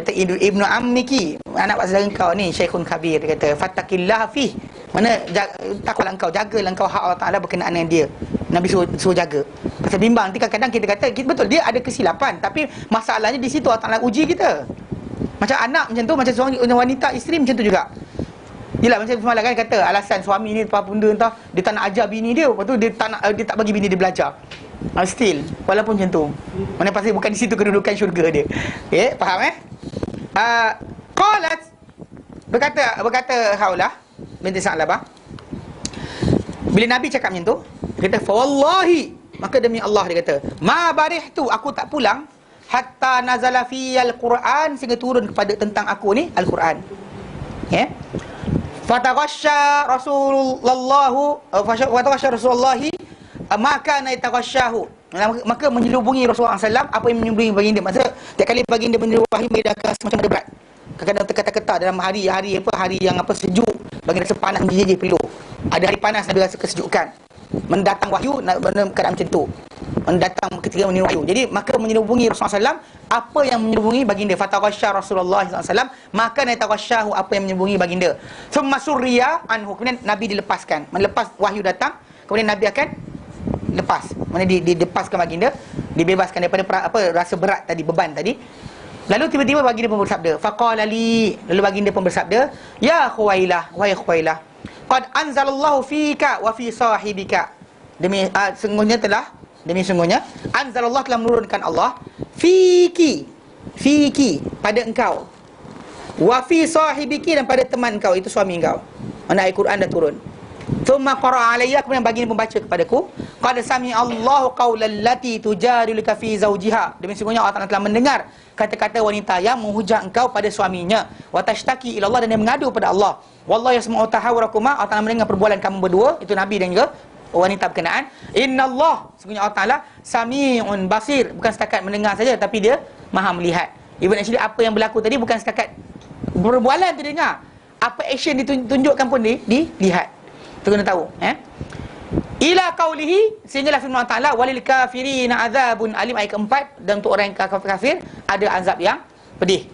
kata ibnu ammiki, anak pak saudara kau ni syekhun kabir, dia kata fattaqillah fih, mana takutlah engkau, jagalah engkau hak Allah Taala berkenaan dengan dia. Nabi suruh jaga. Pasal bimbang nanti kadang-kadang kita kata betul dia ada kesilapan, tapi masalahnya di situ Allah Taala uji kita. Macam anak macam tu, macam seorang wanita isteri macam tu juga. Yelah, macam semalam kan kata alasan suami ni apa benda entah dia tak nak ajar bini dia, lepas tu dia tak bagi bini dia belajar. Still walaupun macam tu, mana pasti bukan di situ kedudukan syurga dia. Okay, faham qalat, berkata Khawlah binti Sa'labah, bila Nabi cakap macam tu, dia kata fa wallahi, maka demi Allah, dia kata ma barihtu, aku tak pulang hatta nazala fiyal Quran, sehingga turun kepada tentang aku ni Al-Quran. Okay, fataghasya Rasulullah maka naitaghasyahu, maka menyelubungi Rasulullah SAW apa yang menyelubungi baginda. Maksud tiap kali baginda menerima wahyu, dia akan semacam ada berat. Kadang-kadang terkata-kata dalam hari yang sejuk, baginda rasa panas menjijik peluh. Ada hari panas Nabi rasa kesejukan. Mendatang wahyu dalam keadaan macam tu, mendatang ketika menerima wahyu. Jadi maka menyelubungi Rasulullah SAW apa yang menyelubungi baginda. Fataghasya Rasulullah SAW maka naitaghasyahu, apa yang menyelubungi baginda. Thumma surriya anhu, kemudian Nabi dilepaskan. Melepas wahyu datang, kemudian Nabi akan lepas, mana dilepaskan baginda, dibebaskan daripada rasa berat tadi, beban tadi. Lalu tiba-tiba baginda pun bersabda, faqala li, lalu baginda pun bersabda, ya Khuwailah, wahai Khuwailah, qad anzalallahu fika wa fi sahibika, demi sungguhnya anzalallah, telah menurunkan Allah, fiki pada engkau, wa fi sahibiki, dan pada teman kau, itu suami kau. Mana ayat Quran dah turun. Thumma qara'a alayya, kemudian baginda membaca kepadaku, qad sami'a Allahu qaulal lati tujadiluka fi zawjiha, demi sungguhnya Allah Ta'ala telah mendengar kata-kata wanita yang menghujah engkau pada suaminya, wa tashtaki ila Allah, dan dia mengadu pada Allah, wallahu yasma'u tahawurakuma, Allah Ta'ala mendengar perbualan kamu berdua, itu Nabi dan juga wanita berkenaan. Innallah, sungguhnya Allah Ta'ala sami'un basir, bukan setakat mendengar saja, tapi dia maha melihat. Even actually apa yang berlaku tadi bukan setakat perbualan tu dengar, apa action ditunjukkan pun dilihat. Itu kena tahu. Ila qaulihi, sehinggalah firman Allah Ta'ala, walil kafirina azabun alim, ayat keempat, dan untuk orang yang kafir ada azab yang pedih,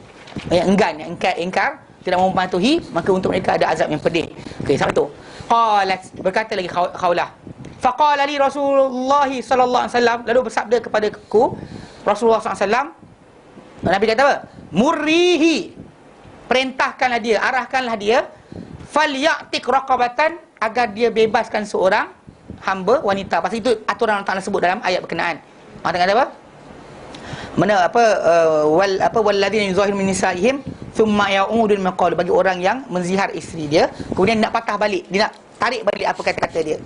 yang enggan, yang ingkar, tidak mau mematuhi, maka untuk mereka ada azab yang pedih. Okey, sampai tu. Qalat, berkata lagi Khawlah, faqala li Rasulullah sallallahu alaihi wasallam, lalu bersabda kepadaku Rasulullah sallallahu alaihi wasallam, Nabi kata apa? Murrihi, perintahkanlah dia, arahkanlah dia, falyatik raqabatan, agar dia bebaskan seorang hamba wanita. Pasal itu aturan Allah Ta'ala sebut dalam ayat berkenaan. Allah kata apa? Mana walladzina yuzahir min nisaihim thumma ya'udun maqal, bagi orang yang menzihar isteri dia, kemudian nak patah balik, dia nak tarik balik apa kata-kata dia,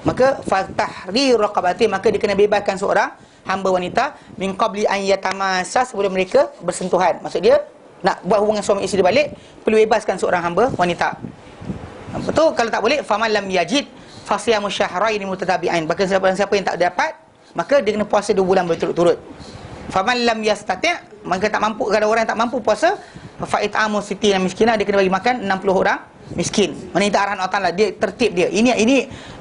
maka fatahrir raqabati, maka dia kena bebaskan seorang hamba wanita min qabli an yatamassa, sebelum mereka bersentuhan. Maksud dia nak buat hubungan suami isteri balik, perlu bebaskan seorang hamba wanita. Betul, kalau tak boleh, faman lam yajid fasiyamu syahrayn mutatabi'ain, maka siapa yang tak dapat, maka dia kena puasa 2 bulan berturut-turut. Faman lam yastati', maka tak mampu, kalau orang yang tak mampu puasa, fa it'amu sittina miskina, dia kena bagi makan 60 orang miskin. Mana itu arahan Allah Ta'ala, dia tertib dia. Ini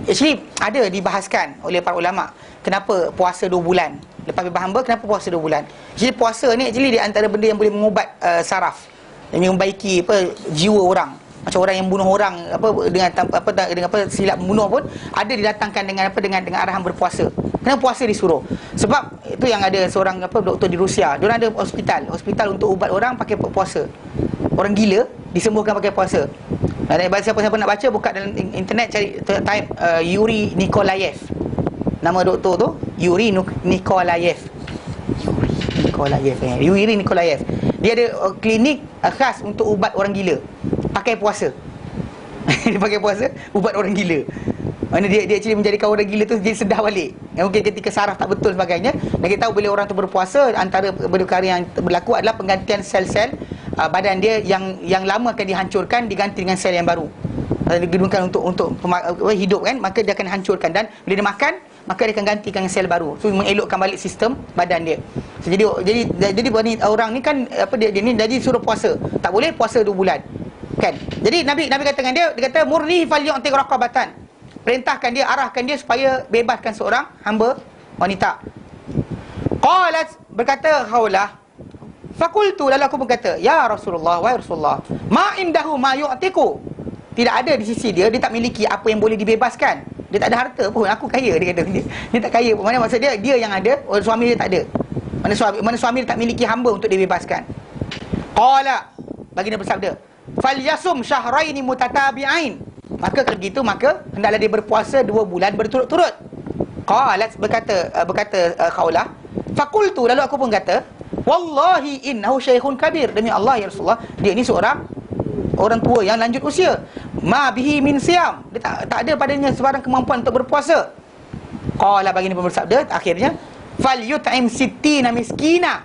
actually ada dibahaskan oleh para ulama, kenapa puasa 2 bulan lepas bebas hamba, kenapa puasa 2 bulan. Jadi puasa ni actually di antara benda yang boleh mengubat saraf, yang membaiki jiwa orang. Macam orang yang bunuh orang dengan silap membunuh pun ada didatangkan dengan arahan berpuasa. Kenapa puasa disuruh? Sebab itu yang ada seorang doktor di Rusia, dia ada hospital untuk ubat orang pakai puasa. Orang gila disembuhkan pakai puasa. Siapa-siapa nak baca, buka dalam internet, cari type Yuri Nikolaev. Nama doktor tu Yuri Nikolaev. Yuri Nikolaev. Dia ada klinik khas untuk ubat orang gila, pakai puasa. Dia pakai puasa ubat orang gila. Mana dia actually menjadikan orang gila tu jadi sedah balik. Mungkin ketika saraf tak betul sebagainya. Dan kita tahu bila orang tu berpuasa, antara perkara yang berlaku adalah penggantian sel-sel badan dia yang lama akan dihancurkan, diganti dengan sel yang baru. Digunakan untuk hidup kan, maka dia akan hancurkan, dan bila dia makan, maka dia akan gantikan dengan sel baru. So mengelokkan balik sistem badan dia. So, jadi orang ni kan dia ni jadi suruh puasa. Tak boleh puasa 2 bulan. Kan? Jadi Nabi kata dengan dia kata murni falyu'ti raqabatan. Perintahkan dia, arahkan dia supaya bebaskan seorang hamba wanita. Qalat, berkata Khawlah, fakultu, lalu aku berkata, ya Rasulullah, wahai Rasulullah, ma indahu ma yu'tiku. Tidak ada di sisi dia, dia tak miliki apa yang boleh dibebaskan. Dia tak ada harta pun, aku kaya, dia kata. Dia tak kaya pun. Mana maksud dia yang ada, orang suami dia tak ada. Mana suami dia tak miliki hamba untuk dibebaskan. Qala, baginda bersabda, falyasum syahraini mutatabi'ain. Maka kalau gitu, maka hendaklah dia berpuasa 2 bulan berturut-turut. Qalat, berkata Khawlah, fakultu, lalu aku pun kata, wallahi innahu syekhun kabir. Demi Allah ya Rasulullah, dia ni seorang orang tua yang lanjut usia. Ma bihi min siyam. Dia tak ada padanya sebarang kemampuan untuk berpuasa. Qala, baginda pun bersabda akhirnya, fal yut'im sittina miskina.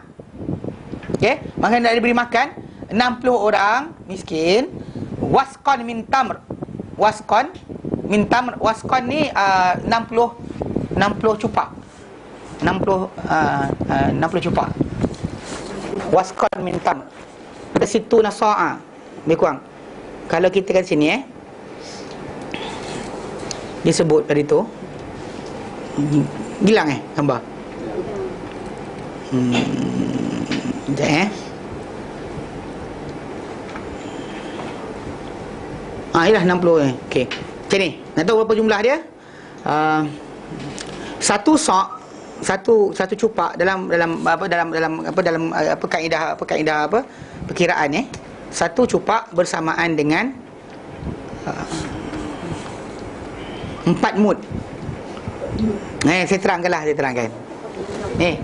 Okey, maka dia diberi makan 60 orang miskin. Wasqan min tamr. Wasqan min tamr. Wasqan ni 60 cupak. 60 cupak. Wasqan min tamr. Ada situ nasa'a. Lebih kurang. Kalau kita kat sini disebut tadi tu. Hilang gambar. Sekejap ialah 60 okey. Macam ni. Nak tahu berapa jumlah dia? Satu sok, satu cupak dalam kaedah perkiraan satu cupak bersamaan dengan 4 mud. Saya terangkanlah, saya terangkan. Ni.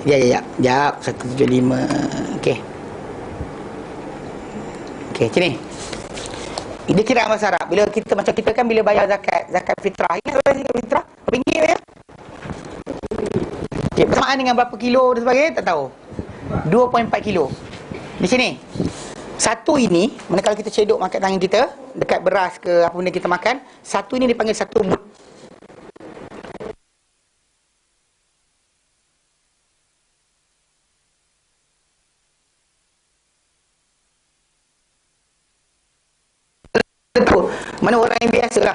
Ya. 175. Okey. Okey, macam ni. Ini kira bahasa Arab. Bila kita kan bila bayar zakat fitrah. Ingat zakat fitrah? RM1 ya? Okey, bersamaan dengan berapa kilo dan sebagainya tak tahu. 2.4 kilo. Di sini. Satu ini, manakala kita cedok makan tangan kita dekat beras ke apa benda kita makan, satu ini dipanggil satu mud. Mana orang yang biasa lah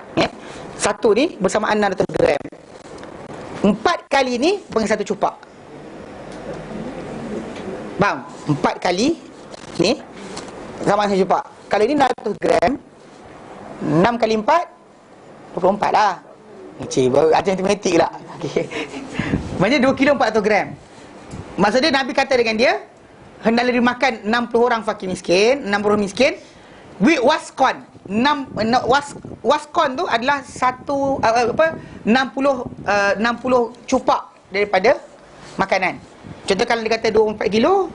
satu ni bersamaan 600 gram. 4 kali ni panggil satu cupak. Faham? 4 kali ni sama satu cupak. Kalau ni 600 gram, 6 kali 4 24 lah. Cik, baru ajar matematik lah. Okay. Maksudnya 2 kilo 400 gram. Maksudnya Nabi kata dengan dia, hendaklah dimakan 60 orang fakir miskin, 60 orang miskin. Wasqan. Wasqan tu adalah 60 cupak daripada makanan. Contoh kalau dia kata 24 kilo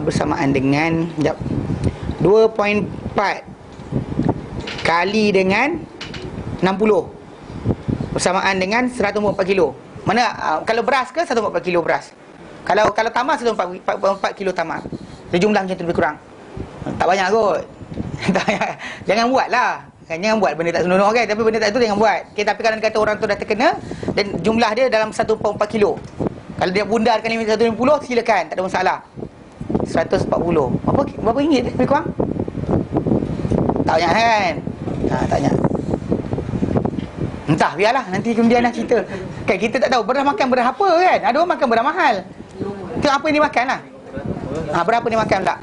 bersamaan dengan 2.4 kali dengan 60 bersamaan dengan 144 kilo. Mana kalau beras ke 144 kilo beras. Kalau tamar 144 kilo tamar. Dia jumlah macam tu lebih kurang. Tak banyak kot. Jangan buat lah. Jangan buat benda tak senonoh kan. Tapi benda tak tu jangan buat. Okay, tapi kalau dia kata orang tu dah terkena dan jumlah dia dalam 144 kilo. Kalau dia bundarkan 150 silakan, tak ada masalah. 140. Berapa ringgit lebih kurang? Tak banyak kan? Tak banyak. Entah, biarlah nanti kemudian nak cerita. Kan kita tak tahu beras makan beras apa kan. Ada orang makan beras mahal. Tengok apa yang dia makan lah. Berapa dia makan pula?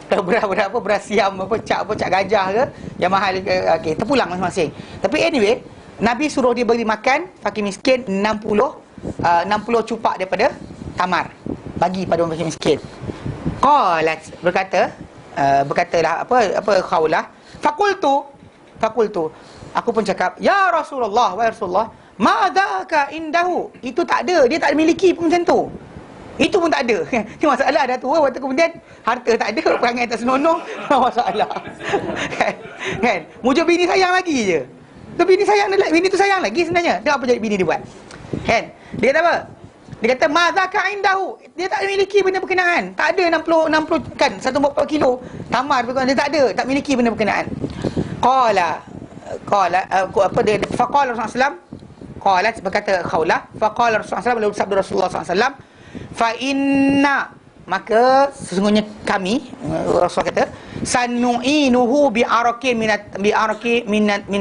Kalau beras beras siam cak gajah ke yang mahal ke, okey, terpulang masing-masing. Tapi anyway, Nabi suruh dia beri makan fakir miskin 60 cupak daripada tamar bagi pada orang fakir miskin. Qalat, berkatalah apa Khawlah, fakultu aku pun cakap, ya Rasulullah, wahai Rasulullah, ma'adaka indahu. Itu tak ada, dia tak miliki pun macam tu. Itu pun tak ada. Ini masalah dah tua. Waktu kemudian harta tak ada, perangai tak senonoh. Masalah. Kan? Mujuk bini sayang lagi je. Tu bini tu sayang lagi sebenarnya. Tengok apa jadi bini dia buat. Kan? Dia kata apa? Dia kata mazaka indahu. Dia tak miliki benda berkenaan. Tak ada 60 kan 140 kilo tamar dia tak ada, tak miliki benda berkenaan. Qala apa dia faqala Rasulullah sallallahu qalat berkata Khawlah, faqala Rasulullah sallallahu lalu sabda Rasulullah sallallahu alaihi wasallam, fa inna, maka sesungguhnya kami, Rasul kata, sanu'inuhu bi'araqi min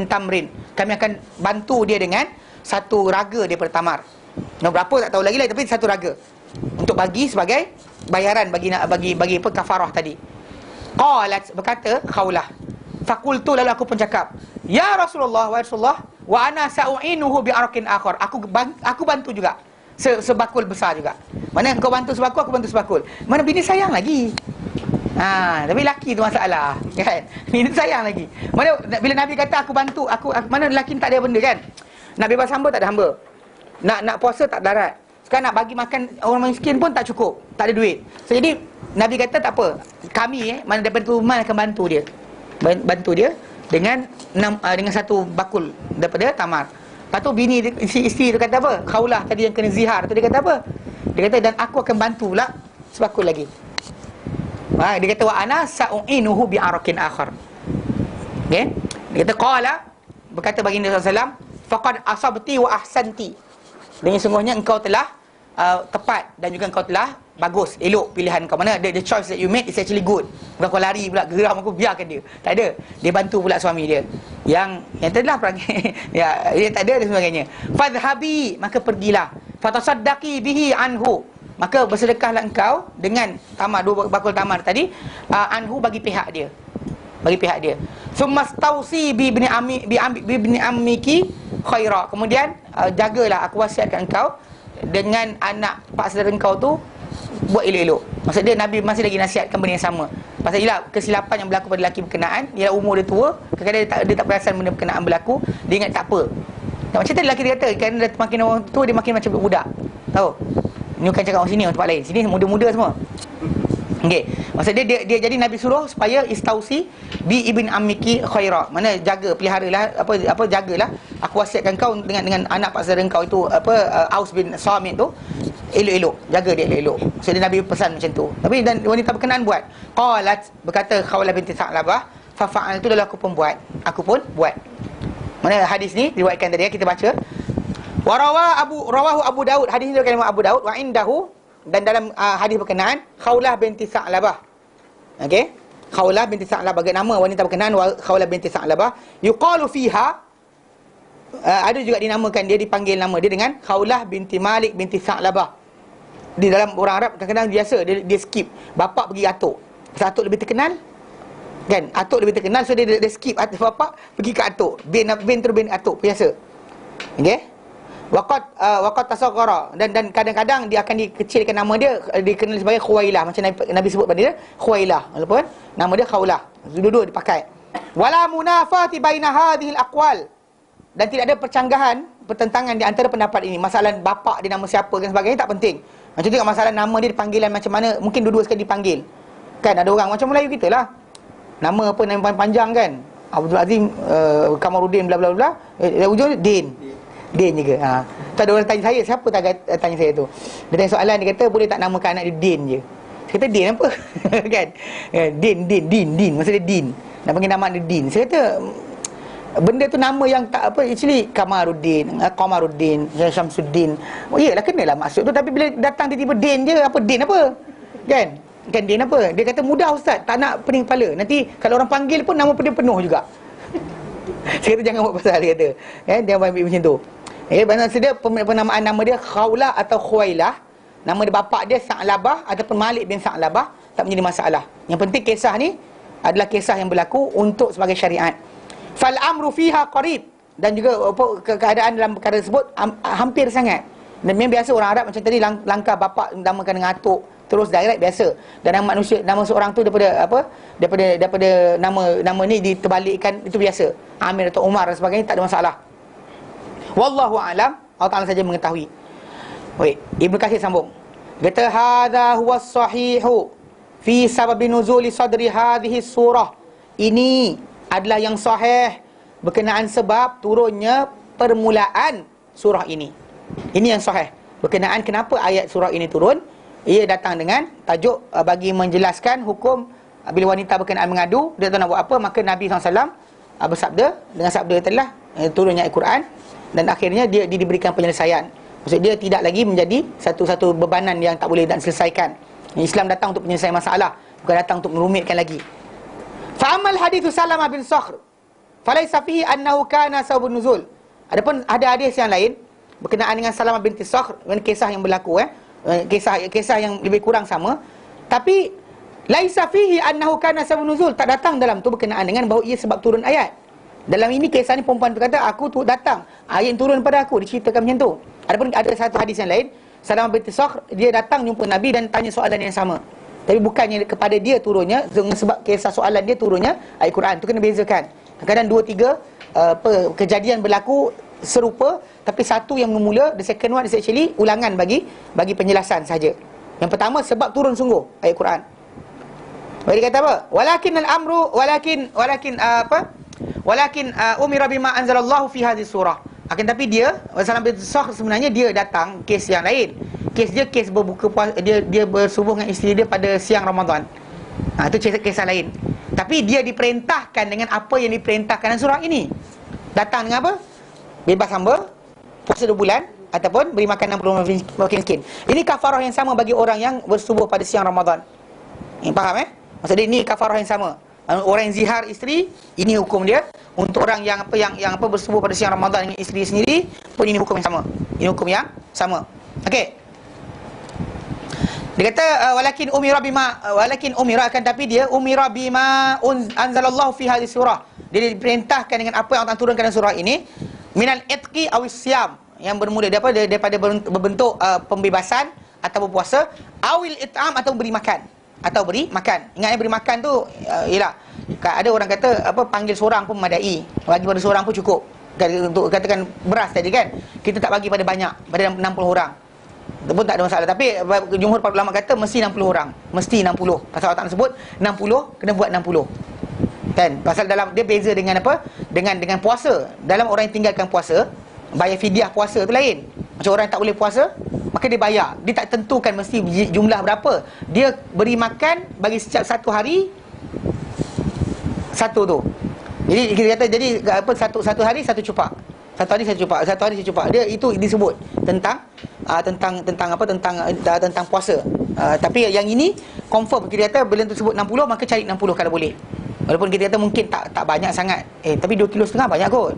tamrin. Kami akan bantu dia dengan satu raga daripada tamar. Berapa tak tahu lagi lah, tapi satu raga untuk bagi sebagai bayaran bagi apa kafarah tadi. Qalat, berkata Khawlah, faqultu, lalu aku pun cakap, ya Rasulullah, wa Rasulullah, wa ana sa'u'inuhu bi arqin akhar. Aku bantu juga sebakul besar juga. Mana kau bantu sebakul, aku bantu sebakul. Mana bini sayang lagi. Tapi laki tu masalah, kan? Bini sayang lagi. Mana bila Nabi kata aku bantu, aku mana lelaki tak ada benda, kan? Nak bebas hamba tak ada hamba. Nak puasa tak darat. Sekarang nak bagi makan orang miskin pun tak cukup, tak ada duit. So, jadi Nabi kata tak apa, kami mana daripada rumah akan bantu dia dengan satu bakul daripada tamar. Lepas tu bini isteri tu kata apa? Khawlah tadi yang kena zihar tu, dia kata apa? Dia kata, dan aku akan bantu pula sebakul lagi. Dia kata, wa ana sa'u'inuhu bi arqin akhar. Okay? Dia kata qala, berkata baginda sallallahu alaihi wasallam, faqad asabti wa ahsanti. Dengan sungguhnya engkau telah tepat, dan juga engkau telah bagus, elok pilihan kau. Mana the choice that you made is actually good. Bukan kau lari pula geram aku, biarkan dia. Tak ada. Dia bantu pula suami dia yang telah perangai ya, dia tak ada dan sebagainya. Fadhhabi, maka pergilah. Fatasaddaqi bihi anhu, maka bersedekahlah engkau dengan tamar, 2 bakul tamar tadi, anhu bagi pihak dia. Sumastausi bi ibni ammiki khaira. Kemudian jagalah, aku wasiatkan engkau dengan anak pak saudara engkau tu buat elok-elok. Maksud dia Nabi masih lagi nasihatkan benda yang sama. Pasal ialah kesilapan yang berlaku pada lelaki berkenaan, ialah umur dia tua, kadang-kadang dia tak perasan benda berkenaan berlaku, dia ingat tak apa. Macam tadi lelaki dia kata, kerana dia makin orang tua, dia makin macam budak. Tahu? Ini bukan cakap orang sini, orang tempat lain. Sini muda-muda semua. Okey. Maksud dia jadi Nabi suruh supaya istausi bi ibn ammiki khaira. Mana jaga, peliharalah jagalah. Aku wasiatkan kau dengan anak pak saudara kau itu Aus bin Samit tu, elok-elok, jaga dia elok-elok. So dia Nabi pesan macam tu. Tapi dan wanita berkenaan buat. Qalat, berkata Khawlah binti Sa'labah, fa fa'altu, lalu aku pun buat. Mana hadis ni diriwayatkan tadi, kita baca. Rawahu Abu Daud, hadis ini diriwayatkan oleh Abu Daud, wa indahu, dan dalam hadis berkenaan Khawlah binti Sa'labah. Okey, Khawlah binti Sa'labah, bagi nama wanita berkenaan Khawlah binti Sa'labah. Yuqalu fiha, ada juga dinamakan dia, dipanggil nama dia dengan Khawlah binti Malik binti Sa'labah. Di dalam orang Arab kadang-kadang biasa dia skip, bapa pergi atuk. Pasal atuk lebih terkenal, kan? Atuk lebih terkenal, so dia skip bapa pergi ke atuk. Bin terus bin atuk, biasa. Okey. Waqat tasaghara, dan kadang-kadang dia akan dikecilkan nama dia, dikenal sebagai Khuwailah, macam Nabi sebut pada dia Khuwailah, walaupun nama dia Khawlah. Dua-dua dipakai. Wala munafati baina hadhil aqwal, dan tidak ada pertentangan di antara pendapat ini. Masalah bapa dia nama siapa dan sebagainya tak penting. Macam tu, masalah nama dia panggilan macam mana, mungkin dua-dua sekali dipanggil. Kan ada orang macam Melayu kita lah, nama apa, nama panjang kan, Abdul Azim Kamarudin bla bla bla, ujung Din juga. Tak ada orang tanya saya, siapa tanya saya tu. Dia tanya soalan, dia kata boleh tak namakan anak dia Din je. Saya kata Din apa? Kan? Din. Maksudnya Din. Nak panggil nama dia Din. Saya kata benda tu nama yang tak apa, actually Qamaruddin, Syamsuddin. Oh iyalah, kenalah maksud tu, tapi bila datang tiba-tiba Din je, apa Din apa? Kan Din apa? Dia kata mudah ustaz, tak nak pening kepala. Nanti kalau orang panggil pun nama dia penuh juga. Saya kata jangan buat pasal, dia kata. Dia ambil macam tu. Maksudnya penamaan nama dia Khawlah atau Khuwailah, nama dia bapak dia Sa'labah ataupun Malik bin Sa'labah, tak menjadi masalah. Yang penting kisah ni adalah kisah yang berlaku untuk sebagai syariat. Fal amru fiha qarib, dan juga keadaan dalam perkara tersebut hampir sangat. Dan memang biasa orang Arab macam tadi, langkah bapak namakan dengan atuk terus direct biasa. Dan nama seorang tu daripada nama ni diterbalikkan, itu biasa. Amir atau Umar dan sebagainya, tak ada masalah. Wallahu a'lam, Allah Ta'ala saja mengetahui. Baik, Ibnu Katsir sambung. Kata hadza huwa sahihu fi sabab nuzuli sadri hadhihi surah. Ini adalah yang sahih berkenaan sebab turunnya permulaan surah ini. Ini yang sahih berkenaan kenapa ayat surah ini turun. Ia datang dengan tajuk bagi menjelaskan hukum bila wanita berkenaan mengadu, dia tak nak buat apa, maka Nabi SAW bersabda dengan sabda telah turunnya Al-Quran, dan akhirnya dia diberikan penyelesaian. Maksud dia tidak lagi menjadi satu-satu bebanan yang tak boleh dan selesaikan. Islam datang untuk penyelesaian masalah, bukan datang untuk merumitkan lagi. Fa'amal hadithu Salamah bin Sakhr falaysa fihi annahu kana sababun nuzul. Adapun ada hadis yang lain berkenaan dengan Salamah binti Sakhr, kisah yang berlaku kisah yang lebih kurang sama, tapi laisa fihi annahu kana sabab nuzul, tak datang dalam tu berkenaan dengan bahawa ia sebab turun ayat. Dalam ini kisah ni perempuan berkata, aku tu datang, ayat turun pada aku, diceritakan macam tu. Adapun ada satu hadis yang lain, Salamah binti Sakhr dia datang jumpa Nabi dan tanya soalan yang sama, tapi bukannya kepada dia turunnya, sebab kisah soalan dia turunnya ayat Quran. Tu kena bezakan. Kadang-kadang 2-3 kejadian berlaku serupa, tapi satu yang memula, the second one is actually ulangan bagi penjelasan saja. Yang pertama sebab turun sungguh ayat Quran. Baik, dia kata apa? Walakin umira bima anzalallahu fi hadhihi surah. Akan tapi dia Salamah binti Sakhr sebenarnya dia datang kes yang lain. Kes berbuka puasa, dia bersubuh dengan isteri dia pada siang Ramadan. Itu kisah lain. Tapi dia diperintahkan dengan apa yang diperintahkan dalam surah ini. Datang dengan apa? Bebas hamba, puasa 2 bulan, ataupun beri makan 60 orang miskin. Ini kafarah yang sama bagi orang yang bersubuh pada siang Ramadan. Faham Maksudnya ini kafarah yang sama. Orang yang zihar isteri, ini hukum dia. Untuk orang yang bersubuh pada siang Ramadan dengan isteri sendiri pun ini hukum yang sama. Ini hukum yang sama. Okey. Dia kata walakin umira akan tapi dia umira bima anzalallahu fi hadhihi surah. Dia diperintahkan dengan apa yang Allah turunkan dalam surah ini, minal itqi awis siam, yang bermula daripada berbentuk pembebasan atau berpuasa, awil it'am atau beri makan. Ingatnya beri makan tu ialah ada orang kata panggil seorang pun memadai, bagi pada seorang pun cukup. Untuk katakan beras tadi kan, kita tak bagi pada banyak, pada 60 orang pun tak ada masalah. Tapi jumhur para ulama kata mesti 60 orang, mesti 60. Pasal Allah Ta'ala sebut 60, kena buat 60 kan. Pasal dalam dia beza dengan apa, dengan puasa. Dalam orang yang tinggalkan puasa, bayar fidyah puasa tu lain. Macam orang yang tak boleh puasa, maka dia bayar. Dia tak tentukan mesti jumlah berapa. Dia beri makan bagi setiap satu hari satu tu. Jadi kita kata satu hari satu cupak. Satu hari satu cupak. Dia itu disebut tentang puasa. Tapi yang ini confirm kita kata bila tu sebut 60, maka cari 60 kalau boleh. Walaupun kita kata mungkin tak banyak sangat. Tapi 2,5 kilo banyak kot.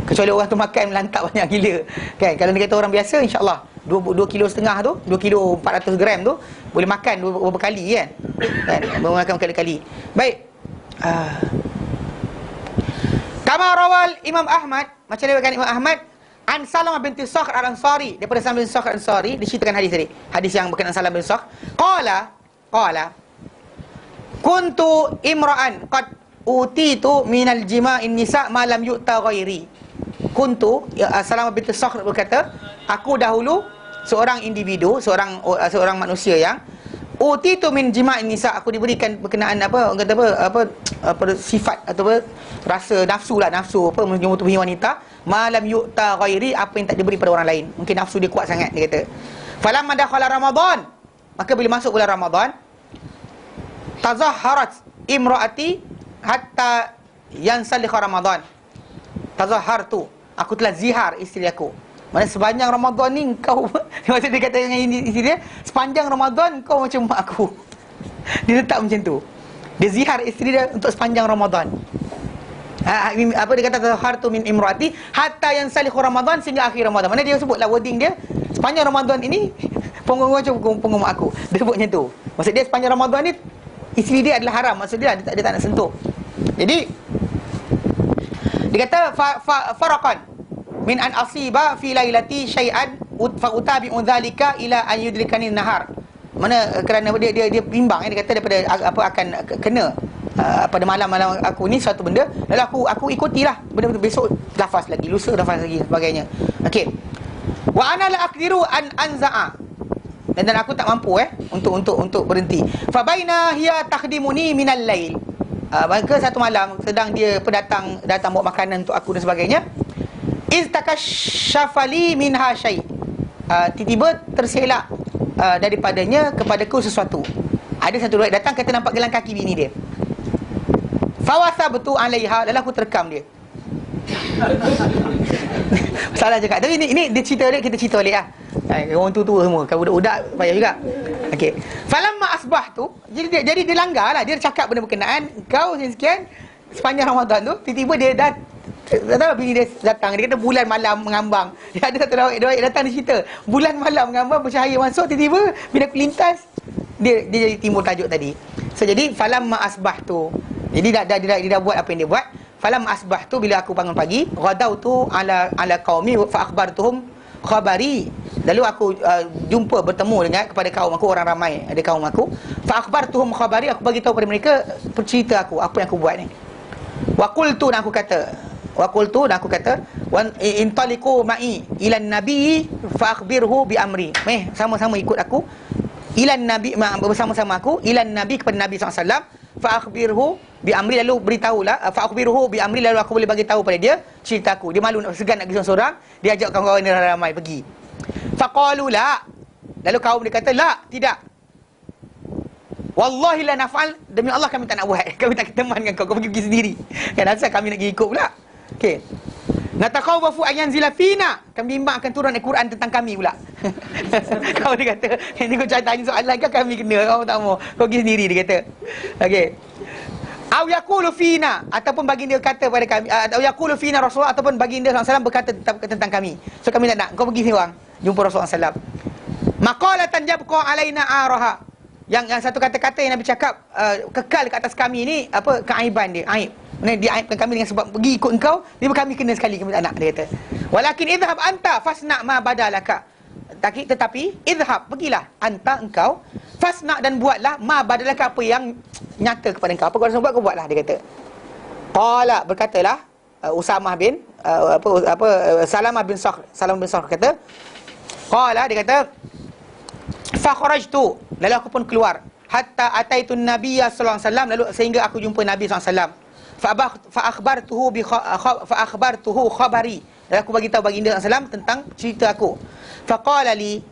Kecuali orang tu makan melantak banyak gila kan. Kalau dia kata orang biasa, insyaAllah 2,5 kilo tu, 2 kilo 400 gram tu boleh makan beberapa kali kan. Boleh makan berkali-kali. Baik. Kama rawal Imam Ahmad, macam diriwayatkan Imam Ahmad an Salamah binti Sakhr al-Ansari, daripada Salamah binti Sakhr al-Ansari, diceritakan hadis tadi. Hadis yang berkenaan Salamah binti Sakhr. Qala kuntu imra'an qad utitu minal jima'in nisa' ma lam yu'ta ghairi. Kuntu, Salamah binti Sakhr berkata, aku dahulu seorang individu, seorang manusia yang utitu min jima'in nisa', aku diberikan berkenaan sifat atau rasa nafsu menjumpai wanita, ma lam yu'ta ghairi, apa yang tak diberi pada orang lain. Mungkin nafsu dia kuat sangat, dia kata. Falamma dakhala Ramadan, maka bila masuk bulan Ramadan, tazahharat imraati hatta yansalikha Ramadan. Tazahhartu, aku telah zihar isteri aku. Maksudnya sepanjang Ramadan ni kau maksud dia kata dengan isteri dia, sepanjang Ramadan kau macam mak aku. Dia letak macam tu. Dia zihar isteri dia untuk sepanjang Ramadan. Apa dia kata, tazahhartu min imraati hatta yansalikha Ramadan, sehingga akhir Ramadan. Mana dia sebutlah wording dia, sepanjang Ramadan ini punggung macam punggung mak aku. Dia sebut macam tu. Maksud dia sepanjang Ramadan ni isteri dia adalah haram, maksud dia tak nak sentuh. Jadi dia kata faraqan min an asiba fi lailati syai'an fa utabi'u dzalika ila an yudrikani nahar. Mana kerana dia bimbang, dia kata daripada apa akan kena pada malam-malam aku ni satu benda, lalu aku ikutilah benda besok lafaz lagi, lusa lafaz lagi sebagainya. Okey. Wa ana la aqdiru an anza'a, dan aku tak mampu untuk berhenti. Fa baina hiya takhdimuni minal lail, maka satu malam sedang dia datang bawa makanan untuk aku dan sebagainya, iz takashafali minha syai', tiba-tiba terselak daripadanya kepadaku sesuatu. Ada satu riwayat datang kata nampak gelang kaki bini dia. Fawasabtu 'alaiha, lalu aku terekam dia. Salah cakap. Tapi ini dia cerita dia, kita cerita balik lah. Orang tua semua, kalau budak-budak payah juga. Okey. Falamma asbahtu, jadi dia langgar lah. Dia cakap benda berkenaan kau sekian sepanjang Ramadan tu, tiba-tiba dia dah Tak tahu bini dia datang. Dia kata bulan malam mengambang. Dia ada satu dia datang dia cerita. Bulan malam mengambang, bercahaya masuk, tiba-tiba bila aku lintas, dia jadi timbul tajuk tadi. So jadi falamma asbahtu. Jadi dia dah buat apa yang dia buat. Falamma asbahtu, bila aku bangun pagi, ghadautu ala qaumi fa akhbartuhum khabari. Lalu aku jumpa bertemu dengan kepada kaum aku, orang ramai ada kaum aku. Fa akhbartuhum khabari, aku bagi tahu kepada mereka cerita aku, apa yang aku buat ni. Wa qultu, dan aku kata intaliqu ma'i ilan nabi fa akhbirhu bi amri. Sama-sama ikut aku ilan nabi, bersama-sama aku ilan nabi, kepada Nabi SAW. Fa akhbirhu bi amri, lalu beritahulah, fa akhbirhu bi amri, lalu aku boleh bagi tahu pada dia cerita aku. Dia malu, segan nak pergi seorang-seorang, dia ajak kawan-kawan dia ramai pergi. Faqalu la, lalu kaum dia kata la, tidak. Wallahi la naf'al, demi Allah kami tak nak buat. Kami tak teman dengan kau pergi sendiri. Kan asal kami nak pergi ikut pula. Okey. Natakhawafu ayanzila fina, kami bimbang akan turun Al-Quran tentang kami pula. Kau dia kata, ini kau tanya soalan kan kami kena, kau tak mau. Kau pergi sendiri, dia kata. Okey. Au yaqulu fina, ataupun baginda kata pada kami, au yaqulu fina Rasulullah, ataupun baginda SAW berkata tentang kami. So kami tak nak, kau pergi seorang jumpa Rasulullah SAW. Maqalatan yabqa alaina araha, yang satu kata-kata yang Nabi cakap kekal ke atas kami ni, apa, keaiban dia, aib. Dia aibkan kami dengan sebab pergi ikut engkau, dia kami kena sekali, kami tak nak, dia kata. Walakin idhhab anta fasna ma badalaka, tetapi idhhab, pergilah anta, engkau, fasna, dan buatlah ma badalaka, apa yang nyata kepada engkau, apa kau rasa buat, kau buatlah, dia kata. Qala, berkatalah Usamah bin Salamah bin Sakhr kata, qala, dia kata, fa kharajtu, lalu aku pun keluar, hatta ataitun nabiyya sallallahu alaihi wasallam, lalu sehingga aku jumpa Nabi sallallahu alaihi wasallam. Fa akhbartuhu khabari, lalu aku bagi tahu baginda sallallahu alaihi wasallam tentang cerita aku. Faqala li